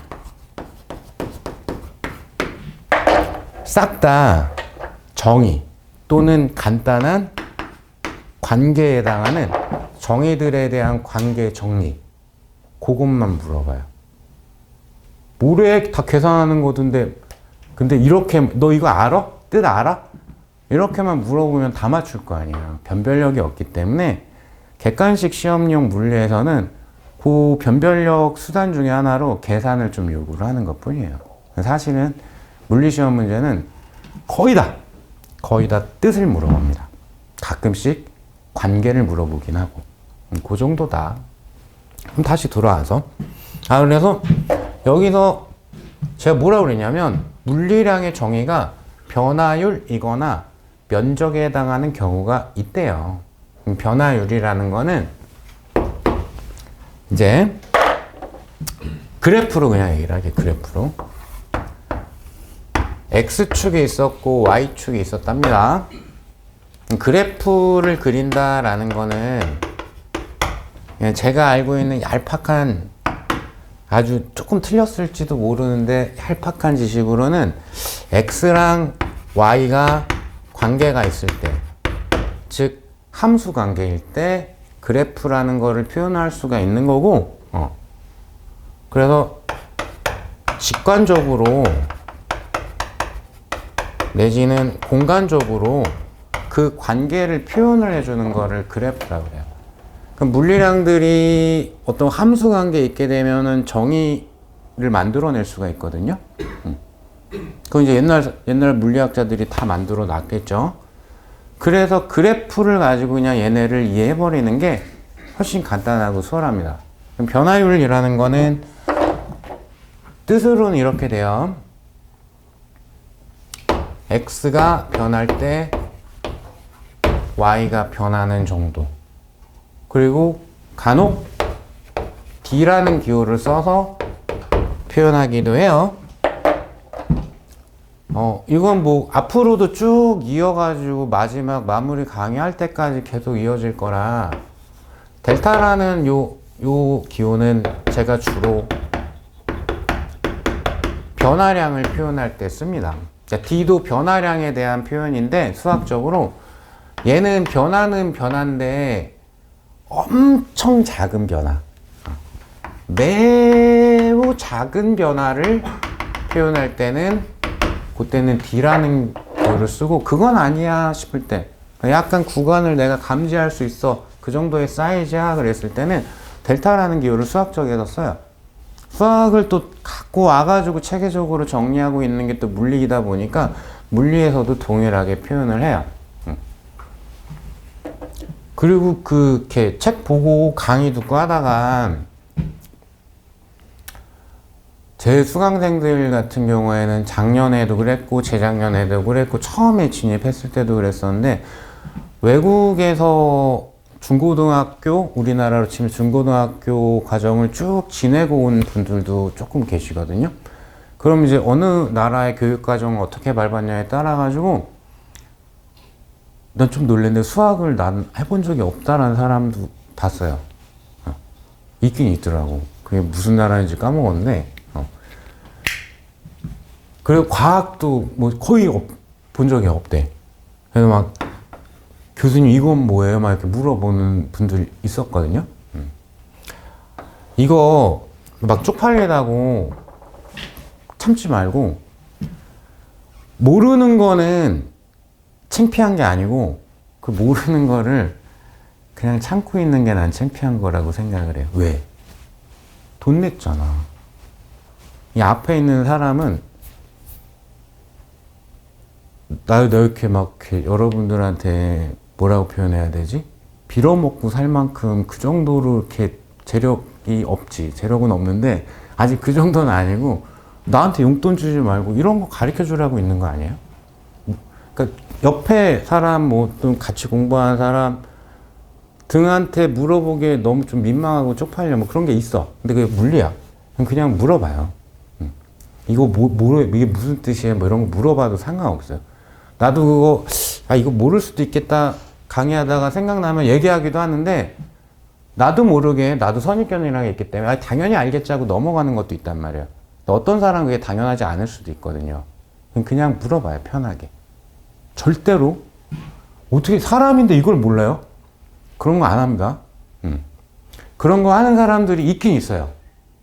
싹 다 정의 또는 간단한 관계에 해당하는 정의들에 대한 관계 정리, 그것만 물어봐요. 모래 다 계산하는 거던데, 근데 이렇게 너 이거 알아? 뜻 알아? 이렇게만 물어보면 다 맞출 거 아니에요. 변별력이 없기 때문에 객관식 시험용 물리에서는 그 변별력 수단 중에 하나로 계산을 좀 요구를 하는 것 뿐이에요. 사실은 물리시험 문제는 거의 다 뜻을 물어봅니다. 가끔씩 관계를 물어보긴 하고. 그 정도다. 그럼 다시 돌아와서. 그래서 여기서 제가 뭐라고 그랬냐면, 물리량의 정의가 변화율이거나 면적에 해당하는 경우가 있대요. 변화율이라는 거는 이제 그래프로 그냥 얘기를 하게, 그래프로. X축이 있었고 Y축이 있었답니다. 그래프를 그린다라는 거는 제가 알고 있는 얄팍한, 아주 조금 틀렸을지도 모르는데 얄팍한 지식으로는 X랑 Y가 관계가 있을 때, 즉 함수 관계일 때 그래프라는 거를 표현할 수가 있는 거고, 그래서 직관적으로 내지는 공간적으로 그 관계를 표현을 해주는 거를 그래프라고 해요. 그럼 물리량들이 어떤 함수 관계에 있게 되면은 정의를 만들어낼 수가 있거든요. 그건 이제 옛날 물리학자들이 다 만들어 놨겠죠. 그래서 그래프를 가지고 그냥 얘네를 이해해 버리는 게 훨씬 간단하고 수월합니다. 그럼 변화율이라는 거는 뜻으로는 이렇게 돼요. X가 변할 때 Y가 변하는 정도. 그리고 간혹 D라는 기호를 써서 표현하기도 해요. 이건 뭐 앞으로도 쭉 이어가지고 마지막 마무리 강의할 때까지 계속 이어질 거라, 델타라는 요 기호는 제가 주로 변화량을 표현할 때 씁니다. D도 변화량에 대한 표현인데, 수학적으로 얘는 변화는 변화인데 엄청 작은 변화, 매우 작은 변화를 표현할 때는 그때는 D라는 거를 쓰고, 그건 아니야 싶을 때, 약간 구간을 내가 감지할 수 있어, 그 정도의 사이즈야 그랬을 때는 델타라는 기호를 수학적에서 써요. 수학을 또 갖고 와가지고 체계적으로 정리하고 있는 게 또 물리이다 보니까 물리에서도 동일하게 표현을 해요. 그리고 이렇게 책 보고 강의 듣고 하다가 제 수강생들 같은 경우에는 작년에도 그랬고 재작년에도 그랬고 처음에 진입했을 때도 그랬었는데, 외국에서 중고등학교, 우리나라로 치면 중고등학교 과정을 쭉 지내고 온 분들도 조금 계시거든요. 그럼 이제 어느 나라의 교육 과정을 어떻게 밟았냐에 따라 가지고 난 좀 놀랐는데, 수학을 난 해본 적이 없다라는 사람도 봤어요. 있긴 있더라고. 그게 무슨 나라인지 까먹었는데, 그리고 과학도 뭐 거의 본 적이 없대. 그래서 막 교수님 이건 뭐예요? 막 이렇게 물어보는 분들 있었거든요. 이거 막 쪽팔리다고 참지 말고, 모르는 거는 창피한 게 아니고 그 모르는 거를 그냥 참고 있는 게 난 창피한 거라고 생각을 해요. 왜? 돈 냈잖아. 이 앞에 있는 사람은 나 이렇게 막 이렇게 여러분들한테 뭐라고 표현해야 되지? 빌어먹고 살 만큼 그 정도로 이렇게 재력이 없지. 재력은 없는데 아직 그 정도는 아니고 나한테 용돈 주지 말고 이런 거 가르쳐 주라고 있는 거 아니에요? 그러니까 옆에 사람 뭐 또 같이 공부하는 사람 등한테 물어보기에 너무 좀 민망하고 쪽팔려 뭐 그런 게 있어. 근데 그게 물리야. 그냥 물어봐요. 이거 이게 무슨 뜻이에요? 뭐 이런 거 물어봐도 상관없어요. 나도 그거 이거 모를 수도 있겠다 강의하다가 생각나면 얘기하기도 하는데 나도 모르게 나도 선입견이라는 게 있기 때문에 당연히 알겠지 하고 넘어가는 것도 있단 말이에요. 어떤 사람은 그게 당연하지 않을 수도 있거든요. 그냥 물어봐요, 편하게. 절대로 어떻게 사람인데 이걸 몰라요? 그런 거 안 합니다. 그런 거 하는 사람들이 있긴 있어요.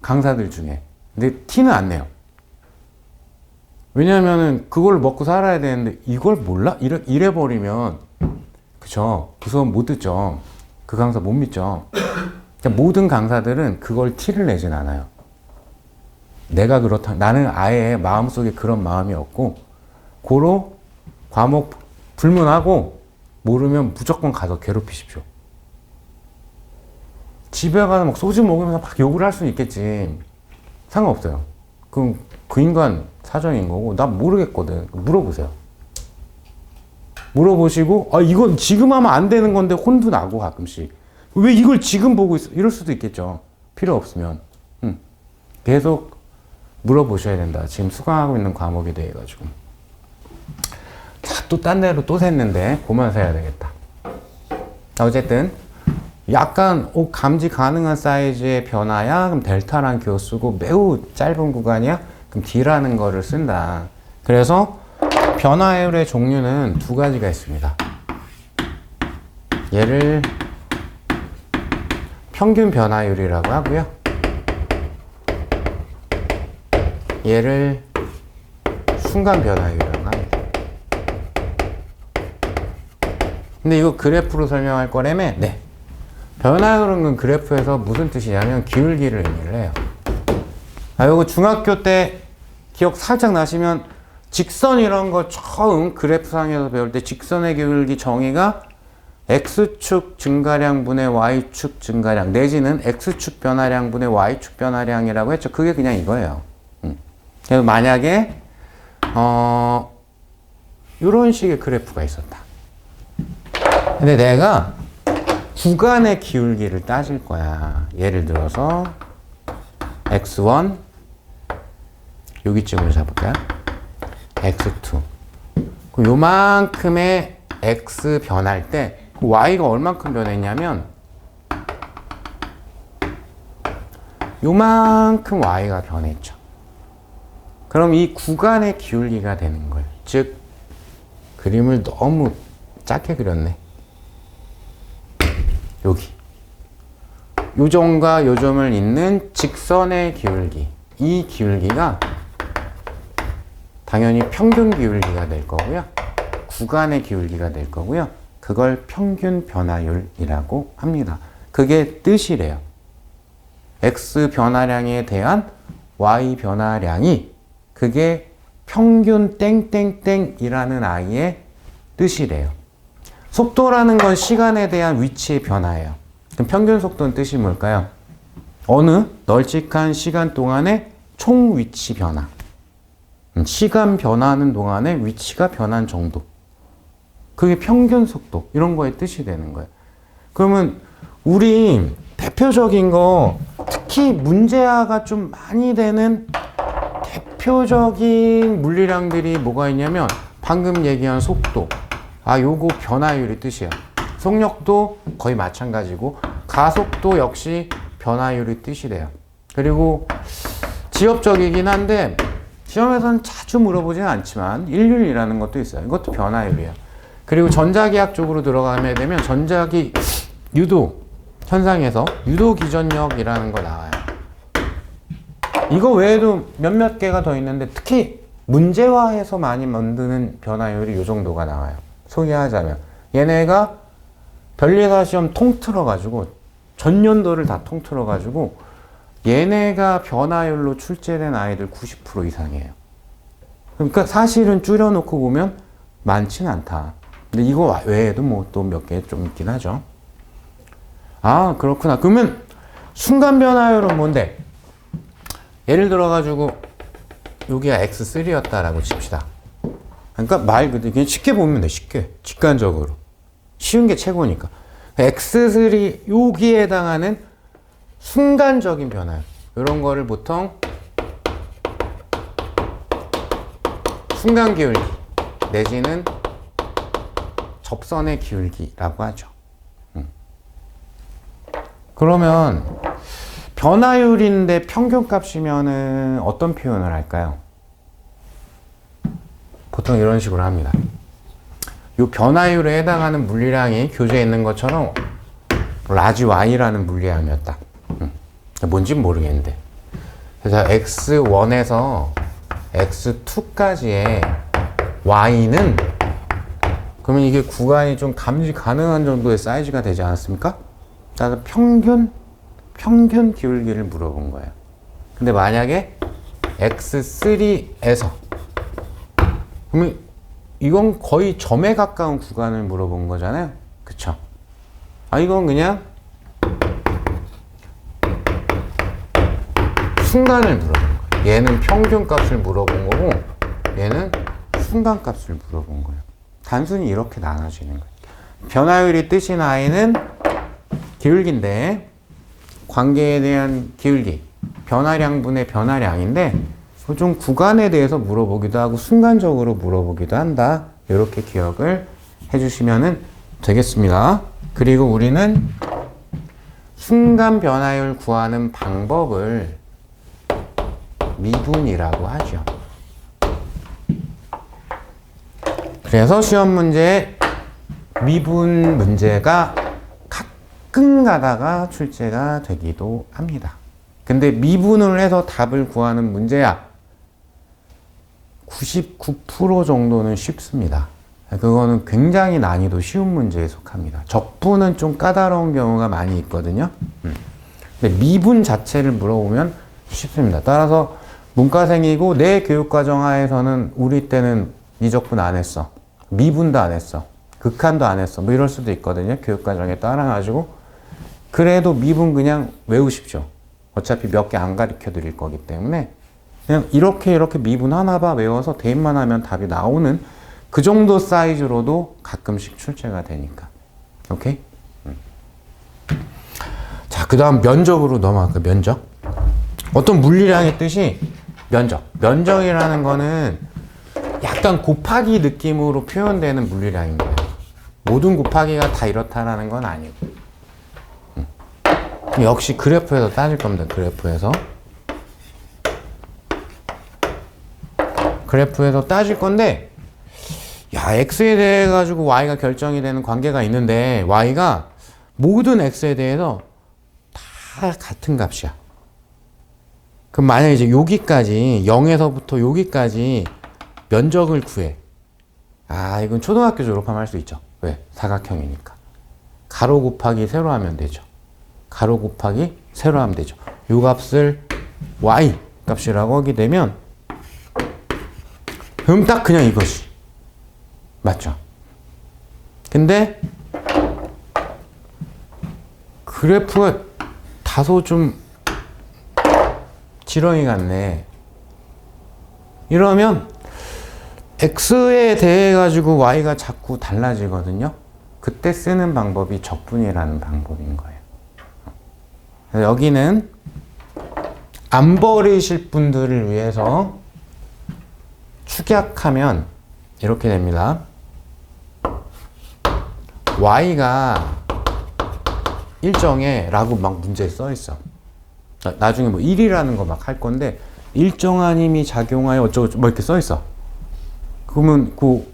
강사들 중에. 근데 티는 안 내요. 왜냐면은 그걸 먹고 살아야 되는데 이걸 몰라? 이래버리면 그쵸? 그 수업 못 듣죠. 그 강사 못 믿죠. 그러니까 모든 강사들은 그걸 티를 내진 않아요. 내가 그렇다. 나는 아예 마음속에 그런 마음이 없고 고로 과목 불문하고 모르면 무조건 가서 괴롭히십시오. 집에 가서 막 소주 먹으면서 막 욕을 할 수는 있겠지. 상관없어요. 그럼 그 인간 사정인 거고 난 모르겠거든. 물어보세요. 물어보시고 이건 지금 하면 안 되는 건데 혼도 나고 가끔씩 왜 이걸 지금 보고 있어? 이럴 수도 있겠죠. 필요 없으면 계속 물어보셔야 된다. 지금 수강하고 있는 과목에 대해 가지고 또 딴 데로 또 샜는데 그만 세야 되겠다. 어쨌든 약간 감지 가능한 사이즈의 변화야? 그럼 델타란 기호 쓰고 매우 짧은 구간이야? 그럼 D라는 거를 쓴다. 그래서 변화율의 종류는 두 가지가 있습니다. 얘를 평균 변화율이라고 하고요. 얘를 순간 변화율이라고 합니다. 근데 이거 그래프로 설명할 거라며? 네. 변화율은 그래프에서 무슨 뜻이냐면 기울기를 의미를 해요. 요거 중학교 때 기억 살짝 나시면 직선 이런 거 처음 그래프상에서 배울 때 직선의 기울기 정의가 X축 증가량분의 Y축 증가량 내지는 X축 변화량분의 Y축 변화량이라고 했죠. 그게 그냥 이거예요. 그래서 만약에 이런 식의 그래프가 있었다. 근데 내가 구간의 기울기를 따질 거야. 예를 들어서 X1 여기쯤으로 잡을까요? X2 요만큼의 X 변할 때 Y가 얼만큼 변했냐면 요만큼 Y가 변했죠. 그럼 이 구간의 기울기가 되는 거예요. 즉 그림을 너무 작게 그렸네. 여기 요점과 요점을 잇는 직선의 기울기, 이 기울기가 당연히 평균 기울기가 될 거고요. 구간의 기울기가 될 거고요. 그걸 평균 변화율이라고 합니다. 그게 뜻이래요. X 변화량에 대한 Y 변화량이 그게 평균 땡땡땡이라는 아이의 뜻이래요. 속도라는 건 시간에 대한 위치의 변화예요. 그럼 평균 속도는 뜻이 뭘까요? 어느 널찍한 시간 동안의 총 위치 변화. 시간 변화하는 동안에 위치가 변한 정도. 그게 평균 속도. 이런 거의 뜻이 되는 거예요. 그러면 우리 대표적인 거 특히 문제아가 좀 많이 되는 대표적인 물리량들이 뭐가 있냐면 방금 얘기한 속도. 요거 변화율이 뜻이야. 속력도 거의 마찬가지고 가속도 역시 변화율이 뜻이 돼요. 그리고 지엽적이긴 한데 시험에서는 자주 물어보지는 않지만 일률이라는 것도 있어요. 이것도 변화율이에요. 그리고 전자기학 쪽으로 들어가게 되면 전자기 유도 현상에서 유도 기전력이라는 거 나와요. 이거 외에도 몇몇 개가 더 있는데 특히 문제화해서 많이 만드는 변화율이 이 정도가 나와요. 소개하자면 얘네가 변리사 시험 통틀어가지고 전년도를 다 통틀어가지고 얘네가 변화율로 출제된 아이들 90% 이상이에요. 그러니까 사실은 줄여놓고 보면 많지는 않다. 근데 이거 외에도 뭐 또 몇 개 좀 있긴 하죠. 그렇구나. 그러면 순간 변화율은 뭔데? 예를 들어가지고 여기가 x3였다라고 칩시다. 그러니까 말 그대로 그냥 쉽게 보면 돼. 쉽게. 직관적으로. 쉬운 게 최고니까. x3 여기에 해당하는 순간적인 변화. 이런 거를 보통 순간 기울기 내지는 접선의 기울기라고 하죠. 그러면 변화율인데 평균값이면은 어떤 표현을 할까요? 보통 이런 식으로 합니다. 이 변화율에 해당하는 물리량이 교재에 있는 것처럼 라지 Y라는 물리량이었다. 뭔진 모르겠는데. 그래서 X1에서 X2까지의 Y는 그러면 이게 구간이 좀 감지 가능한 정도의 사이즈가 되지 않았습니까? 따라서 평균 기울기를 물어본 거예요. 근데 만약에 X3에서 그러면 이건 거의 점에 가까운 구간을 물어본 거잖아요. 그쵸? 이건 그냥 순간을 물어본 거예요. 얘는 평균값을 물어본 거고 얘는 순간값을 물어본 거예요. 단순히 이렇게 나눠지는 거예요. 변화율이 뜻인 I는 기울기인데 관계에 대한 기울기, 변화량분의 변화량인데 좀 구간에 대해서 물어보기도 하고 순간적으로 물어보기도 한다. 이렇게 기억을 해주시면 되겠습니다. 그리고 우리는 순간 변화율 구하는 방법을 미분이라고 하죠. 그래서 시험 문제에 미분 문제가 가끔 가다가 출제가 되기도 합니다. 근데 미분을 해서 답을 구하는 문제야 99% 정도는 쉽습니다. 그거는 굉장히 난이도 쉬운 문제에 속합니다. 적분은 좀 까다로운 경우가 많이 있거든요. 근데 미분 자체를 물어보면 쉽습니다. 따라서 문과생이고 내 교육과정 하에서는 우리 때는 미적분 안 했어. 미분도 안 했어. 극한도 안 했어. 뭐 이럴 수도 있거든요. 교육과정에 따라가지고. 그래도 미분 그냥 외우십시오. 어차피 몇 개 안 가르쳐 드릴 거기 때문에 그냥 이렇게 미분 하나 봐 외워서 대입만 하면 답이 나오는 그 정도 사이즈로도 가끔씩 출제가 되니까. 오케이? 자, 그 다음 면적으로 넘어갈까요? 면적. 어떤 물리량의 뜻이 면적. 면적이라는 거는 약간 곱하기 느낌으로 표현되는 물리량인 거예요. 모든 곱하기가 다 이렇다라는 건 아니고. 역시 그래프에서 따질 겁니다. 그래프에서 따질 건데, 야, x에 대해 가지고 y가 결정이 되는 관계가 있는데 y가 모든 x에 대해서 다 같은 값이야. 그럼 만약에 이제 여기까지 0에서부터 여기까지 면적을 구해. 이건 초등학교 졸업하면 할 수 있죠. 왜? 사각형이니까. 가로 곱하기 세로 하면 되죠. 가로 곱하기 세로 하면 되죠. 요 값을 y 값이라고 하게 되면 그럼 딱 그냥 이것이 맞죠? 근데 그래프가 다소 좀 지렁이 같네. 이러면 x에 대해 가지고 y가 자꾸 달라지거든요. 그때 쓰는 방법이 적분이라는 방법인 거예요. 여기는 안 버리실 분들을 위해서 축약하면 이렇게 됩니다. y가 일정해 라고 막 문제에 써 있어. 나중에 뭐 1이라는 거 막 할 건데 일정한 힘이 작용하여 어쩌고 뭐 이렇게 써 있어. 그러면 그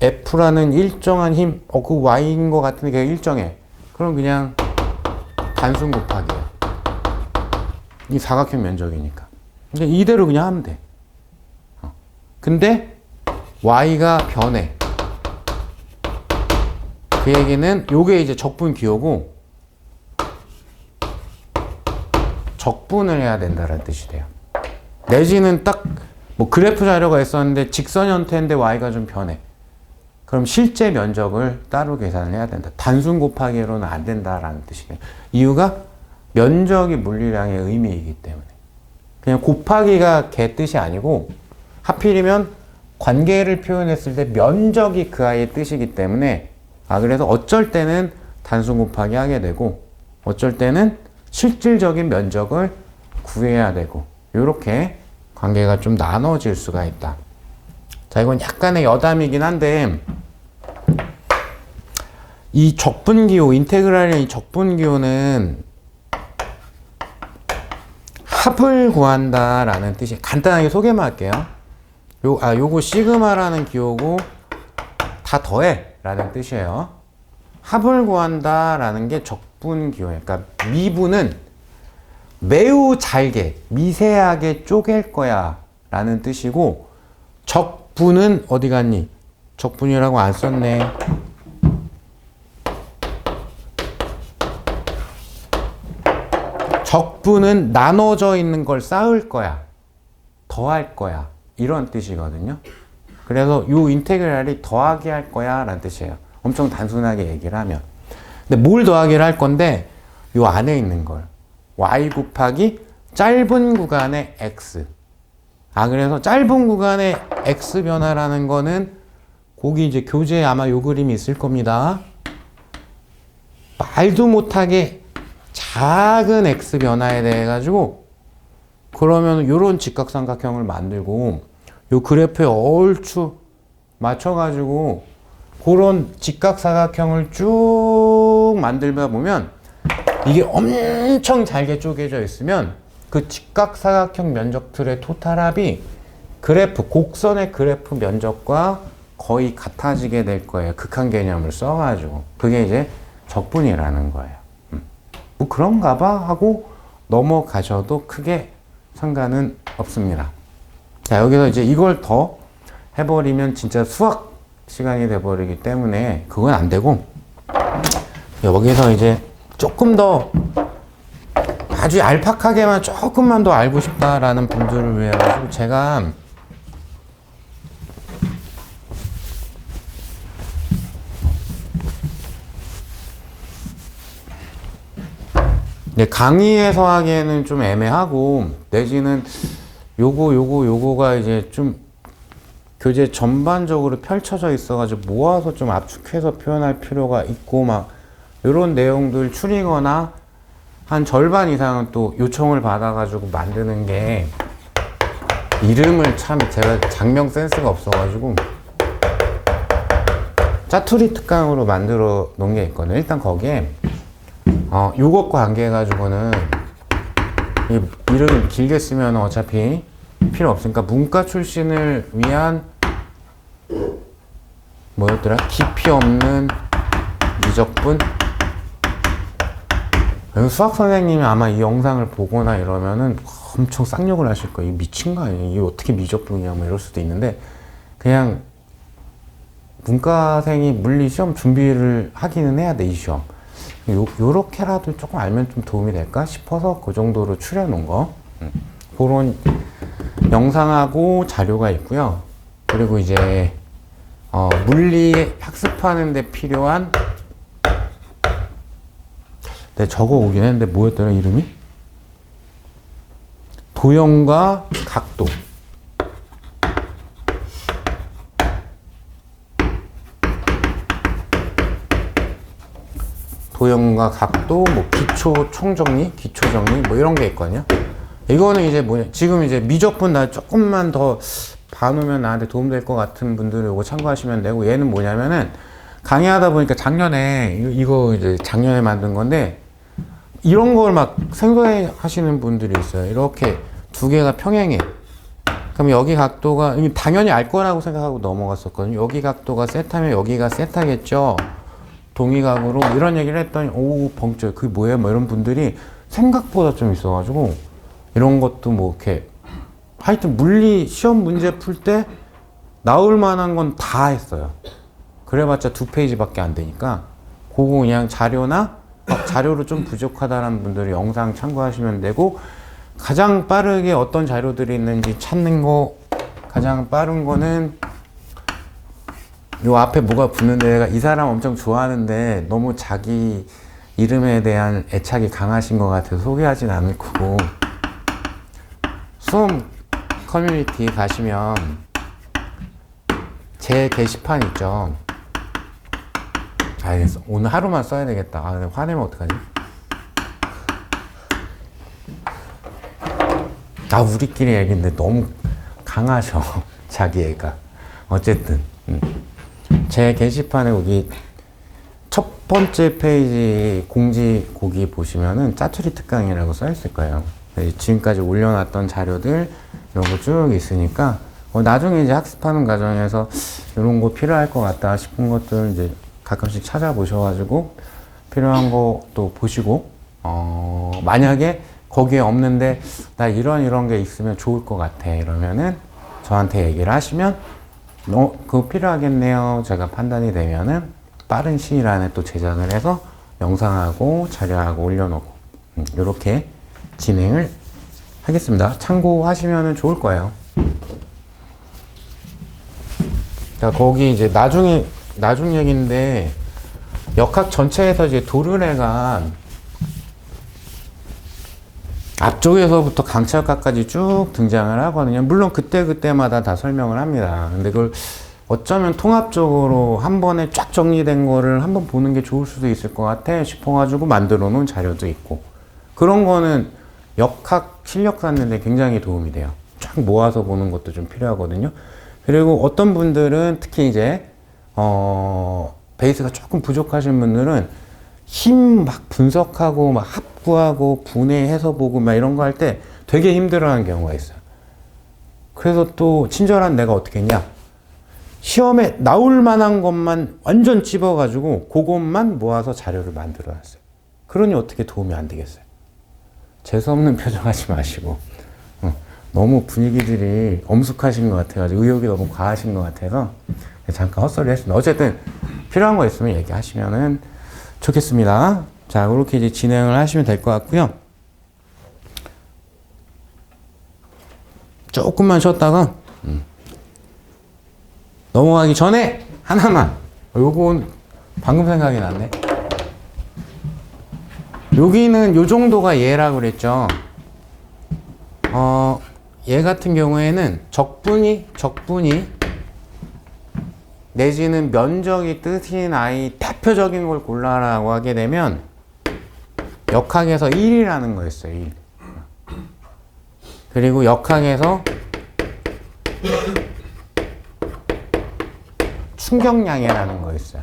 F라는 일정한 힘, 그 Y인 것 같은데 그게 일정해. 그럼 그냥 단순 곱하기야. 이 사각형 면적이니까. 그냥 이대로 그냥 하면 돼. 근데 Y가 변해. 그 얘기는 요게 이제 적분 기호고 적분을 해야 된다는 뜻이 돼요. 내지는 딱 뭐 그래프 자료가 있었는데 직선 형태인데 y가 좀 변해. 그럼 실제 면적을 따로 계산을 해야 된다. 단순 곱하기로는 안 된다라는 뜻이에요. 이유가 면적이 물리량의 의미이기 때문에. 그냥 곱하기가 개 뜻이 아니고 하필이면 관계를 표현했을 때 면적이 그 아이의 뜻이기 때문에 그래서 어쩔 때는 단순 곱하기 하게 되고 어쩔 때는 실질적인 면적을 구해야 되고 이렇게 관계가 좀 나눠질 수가 있다. 자, 이건 약간의 여담이긴 한데 이 적분기호, 인테그랄의 이 적분기호는 합을 구한다라는 뜻이 간단하게 소개만 할게요. 요거 시그마라는 기호고 다 더해 라는 뜻이에요. 합을 구한다라는 게 적분기호예요. 그러니까 미분은 매우 잘게, 미세하게 쪼갤 거야 라는 뜻이고 적분은 어디 갔니? 적분이라고 안 썼네. 적분은 나눠져 있는 걸 쌓을 거야. 더할 거야. 이런 뜻이거든요. 그래서 요 인테그랄이 더하기 할 거야 라는 뜻이에요. 엄청 단순하게 얘기를 하면. 근데 뭘 더하기를 할 건데 요 안에 있는 걸 y 곱하기 짧은 구간의 x. 그래서 짧은 구간의 x 변화라는 거는 거기 이제 교재에 아마 요 그림이 있을 겁니다. 말도 못하게 작은 x 변화에 대해 가지고 그러면 요런 직각삼각형을 만들고 요 그래프에 얼추 맞춰가지고 그런 직각사각형을 쭉 만들다 보면 이게 엄청 잘게 쪼개져 있으면 그 직각사각형 면적들의 토탈합이 그래프, 곡선의 그래프 면적과 거의 같아지게 될 거예요. 극한 개념을 써가지고. 그게 이제 적분이라는 거예요. 뭐 그런가 봐 하고 넘어가셔도 크게 상관은 없습니다. 자, 여기서 이제 이걸 더 해버리면 진짜 수학 시간이 돼버리기 때문에 그건 안 되고 여기서 이제 조금 더 아주 얄팍하게만 조금만 더 알고 싶다라는 분들을 위해 가지고 제가 강의에서 하기에는 좀 애매하고 내지는 요거가 이제 좀 교재 전반적으로 펼쳐져 있어가지고 모아서 좀 압축해서 표현할 필요가 있고 막 요런 내용들 추리거나 한 절반 이상은 또 요청을 받아가지고 만드는 게 이름을 참 제가 장명 센스가 없어가지고 짜투리 특강으로 만들어 놓은 게 있거든요. 일단 거기에 요것과 관계해가지고는 이름을 길게 쓰면 어차피 필요 없으니까 문과 출신을 위한 뭐였더라? 깊이 없는 미적분? 수학 선생님이 아마 이 영상을 보거나 이러면은 엄청 쌍욕을 하실 거예요. 미친 거 아니에요? 이게 어떻게 미적분이냐 뭐 이럴 수도 있는데 그냥 문과생이 물리 시험 준비를 하기는 해야 돼, 이 시험. 요렇게라도 조금 알면 좀 도움이 될까 싶어서 그 정도로 추려놓은 거. 그런 영상하고 자료가 있고요. 그리고 이제 물리 학습하는 데 필요한 내가 적어 오긴 했는데 뭐였더라 이름이? 도형과 각도. 도형과 각도, 뭐 기초 총정리, 기초 정리 뭐 이런 게 있거든요. 이거는 이제 뭐냐, 지금 이제 미적분 나 조금만 더 봐놓으면 나한테 도움될 것 같은 분들은 이거 참고하시면 되고, 얘는 뭐냐면은 강의하다 보니까 작년에 이거 이제 작년에 만든 건데 이런 걸 막 생소해 하시는 분들이 있어요. 이렇게 두 개가 평행해. 그럼 여기 각도가 당연히 알 거라고 생각하고 넘어갔었거든요. 여기 각도가 세타면 여기가 세타겠죠. 동의각으로 이런 얘기를 했더니 오 벙쪄 그게 뭐예요? 뭐 이런 분들이 생각보다 좀 있어가지고 이런 것도 뭐 이렇게 하여튼 물리 시험 문제 풀 때 나올 만한 건 다 했어요. 그래봤자 2페이지밖에 안 되니까 그거 그냥 자료나 자료로 좀 부족하다는 분들이 영상 참고하시면 되고, 가장 빠르게 어떤 자료들이 있는지 찾는 거 가장 빠른 거는 요 앞에 뭐가 붙는데 내가 이 사람 엄청 좋아하는데 너무 자기 이름에 대한 애착이 강하신 것 같아서 소개하진 않을 거고, 수험 커뮤니티 가시면 제 게시판 있죠. 알겠어. 오늘 하루만 써야 되겠다. 아, 화내면 어떡하지? 우리끼리 얘기인데 너무 강하셔. 자기 애가. 어쨌든 제 게시판에 여기 첫 번째 페이지 공지 거기 보시면은 짜투리 특강이라고 써 있을 거예요. 지금까지 올려놨던 자료들 이런 거 쭉 있으니까 나중에 이제 학습하는 과정에서 이런 거 필요할 것 같다 싶은 것들 이제 가끔씩 찾아보셔가지고 필요한 것도 보시고 만약에 거기에 없는데 나 이런 게 있으면 좋을 것 같아 이러면은 저한테 얘기를 하시면 그거 필요하겠네요. 제가 판단이 되면은 빠른 시일 안에 또 제작을 해서 영상하고 자료하고 올려놓고 이렇게 진행을 하겠습니다. 참고하시면 좋을 거예요. 자, 거기 이제 나중 얘기인데 역학 전체에서 이제 도르래가 앞쪽에서부터 강철각까지 쭉 등장을 하거든요. 물론 그때마다 다 설명을 합니다. 근데 그걸 어쩌면 통합적으로 한 번에 쫙 정리된 거를 한번 보는 게 좋을 수도 있을 것 같아 싶어가지고 만들어 놓은 자료도 있고, 그런 거는 역학 실력 쌓는데 굉장히 도움이 돼요. 쫙 모아서 보는 것도 좀 필요하거든요. 그리고 어떤 분들은 특히 이제 베이스가 조금 부족하신 분들은 힘 막 분석하고 막 합구하고 분해해서 보고 막 이런 거 할 때 되게 힘들어하는 경우가 있어요. 그래서 또 친절한 내가 어떻게 했냐, 시험에 나올 만한 것만 완전 찝어가지고 그것만 모아서 자료를 만들어 놨어요. 그러니 어떻게 도움이 안 되겠어요. 재수없는 표정 하지 마시고 너무 분위기들이 엄숙하신 것 같아가지고 의욕이 너무 과하신 것 같아서 잠깐 헛소리 했습니다. 어쨌든 필요한 거 있으면 얘기하시면은 좋겠습니다. 자, 그렇게 이제 진행을 하시면 될 것 같고요. 조금만 쉬었다가 넘어가기 전에 하나만, 요건 방금 생각이 났네. 여기는 요 정도가 얘라고 그랬죠. 얘 같은 경우에는 적분이 내지는 면적이 뜻인 아이 대표적인 걸 골라라고 하게 되면 역학에서 1이라는 거였어요. 1. 그리고 역학에서 충격량이라는 거였어요.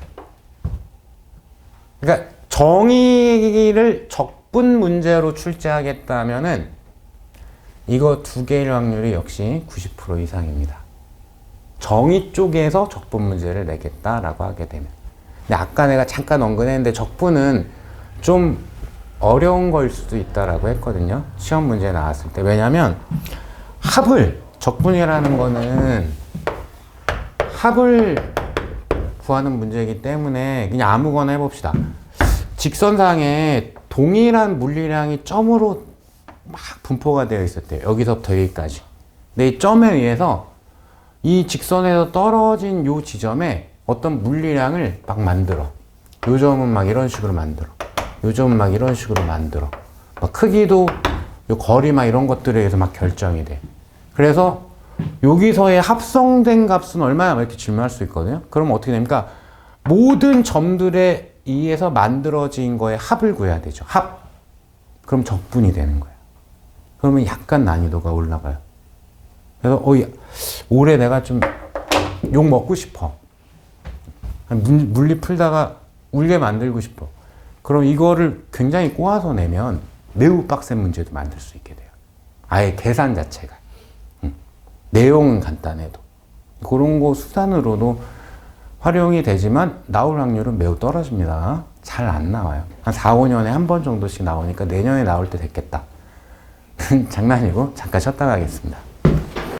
그러니까 정의를 적분 문제로 출제하겠다면은 이거 두 개일 확률이 역시 90% 이상입니다. 정의 쪽에서 적분 문제를 내겠다라고 하게 되면. 근데 아까 내가 잠깐 언급했는데 적분은 좀 어려운 거일 수도 있다라고 했거든요. 시험 문제 나왔을 때. 왜냐면 적분이라는 거는 합을 구하는 문제이기 때문에 그냥 아무거나 해봅시다. 직선상에 동일한 물리량이 점으로 막 분포가 되어 있었대요. 여기서부터 여기까지. 근데 이 점에 의해서 이 직선에서 떨어진 요 지점에 어떤 물리량을 막 만들어. 요 점은 막 이런 식으로 만들어. 요 점은 막 이런 식으로 만들어. 막 크기도 요 거리 막 이런 것들에 의해서 막 결정이 돼. 그래서 여기서의 합성된 값은 얼마나 이렇게 질문할 수 있거든요. 그럼 어떻게 됩니까? 모든 점들에 의해서 만들어진 거에 합을 구해야 되죠. 합. 그럼 적분이 되는 거예요. 그러면 약간 난이도가 올라가요. 그래서 올해 내가 좀 욕 먹고 싶어. 물리 풀다가 울게 만들고 싶어. 그럼 이거를 굉장히 꼬아서 내면 매우 빡센 문제도 만들 수 있게 돼요. 아예 계산 자체가. 내용은 간단해도. 그런 거 수단으로도 활용이 되지만 나올 확률은 매우 떨어집니다. 잘 안 나와요. 한 4, 5년에 한 번 정도씩 나오니까 내년에 나올 때 됐겠다. 장난이고 잠깐 쉬었다 가겠습니다.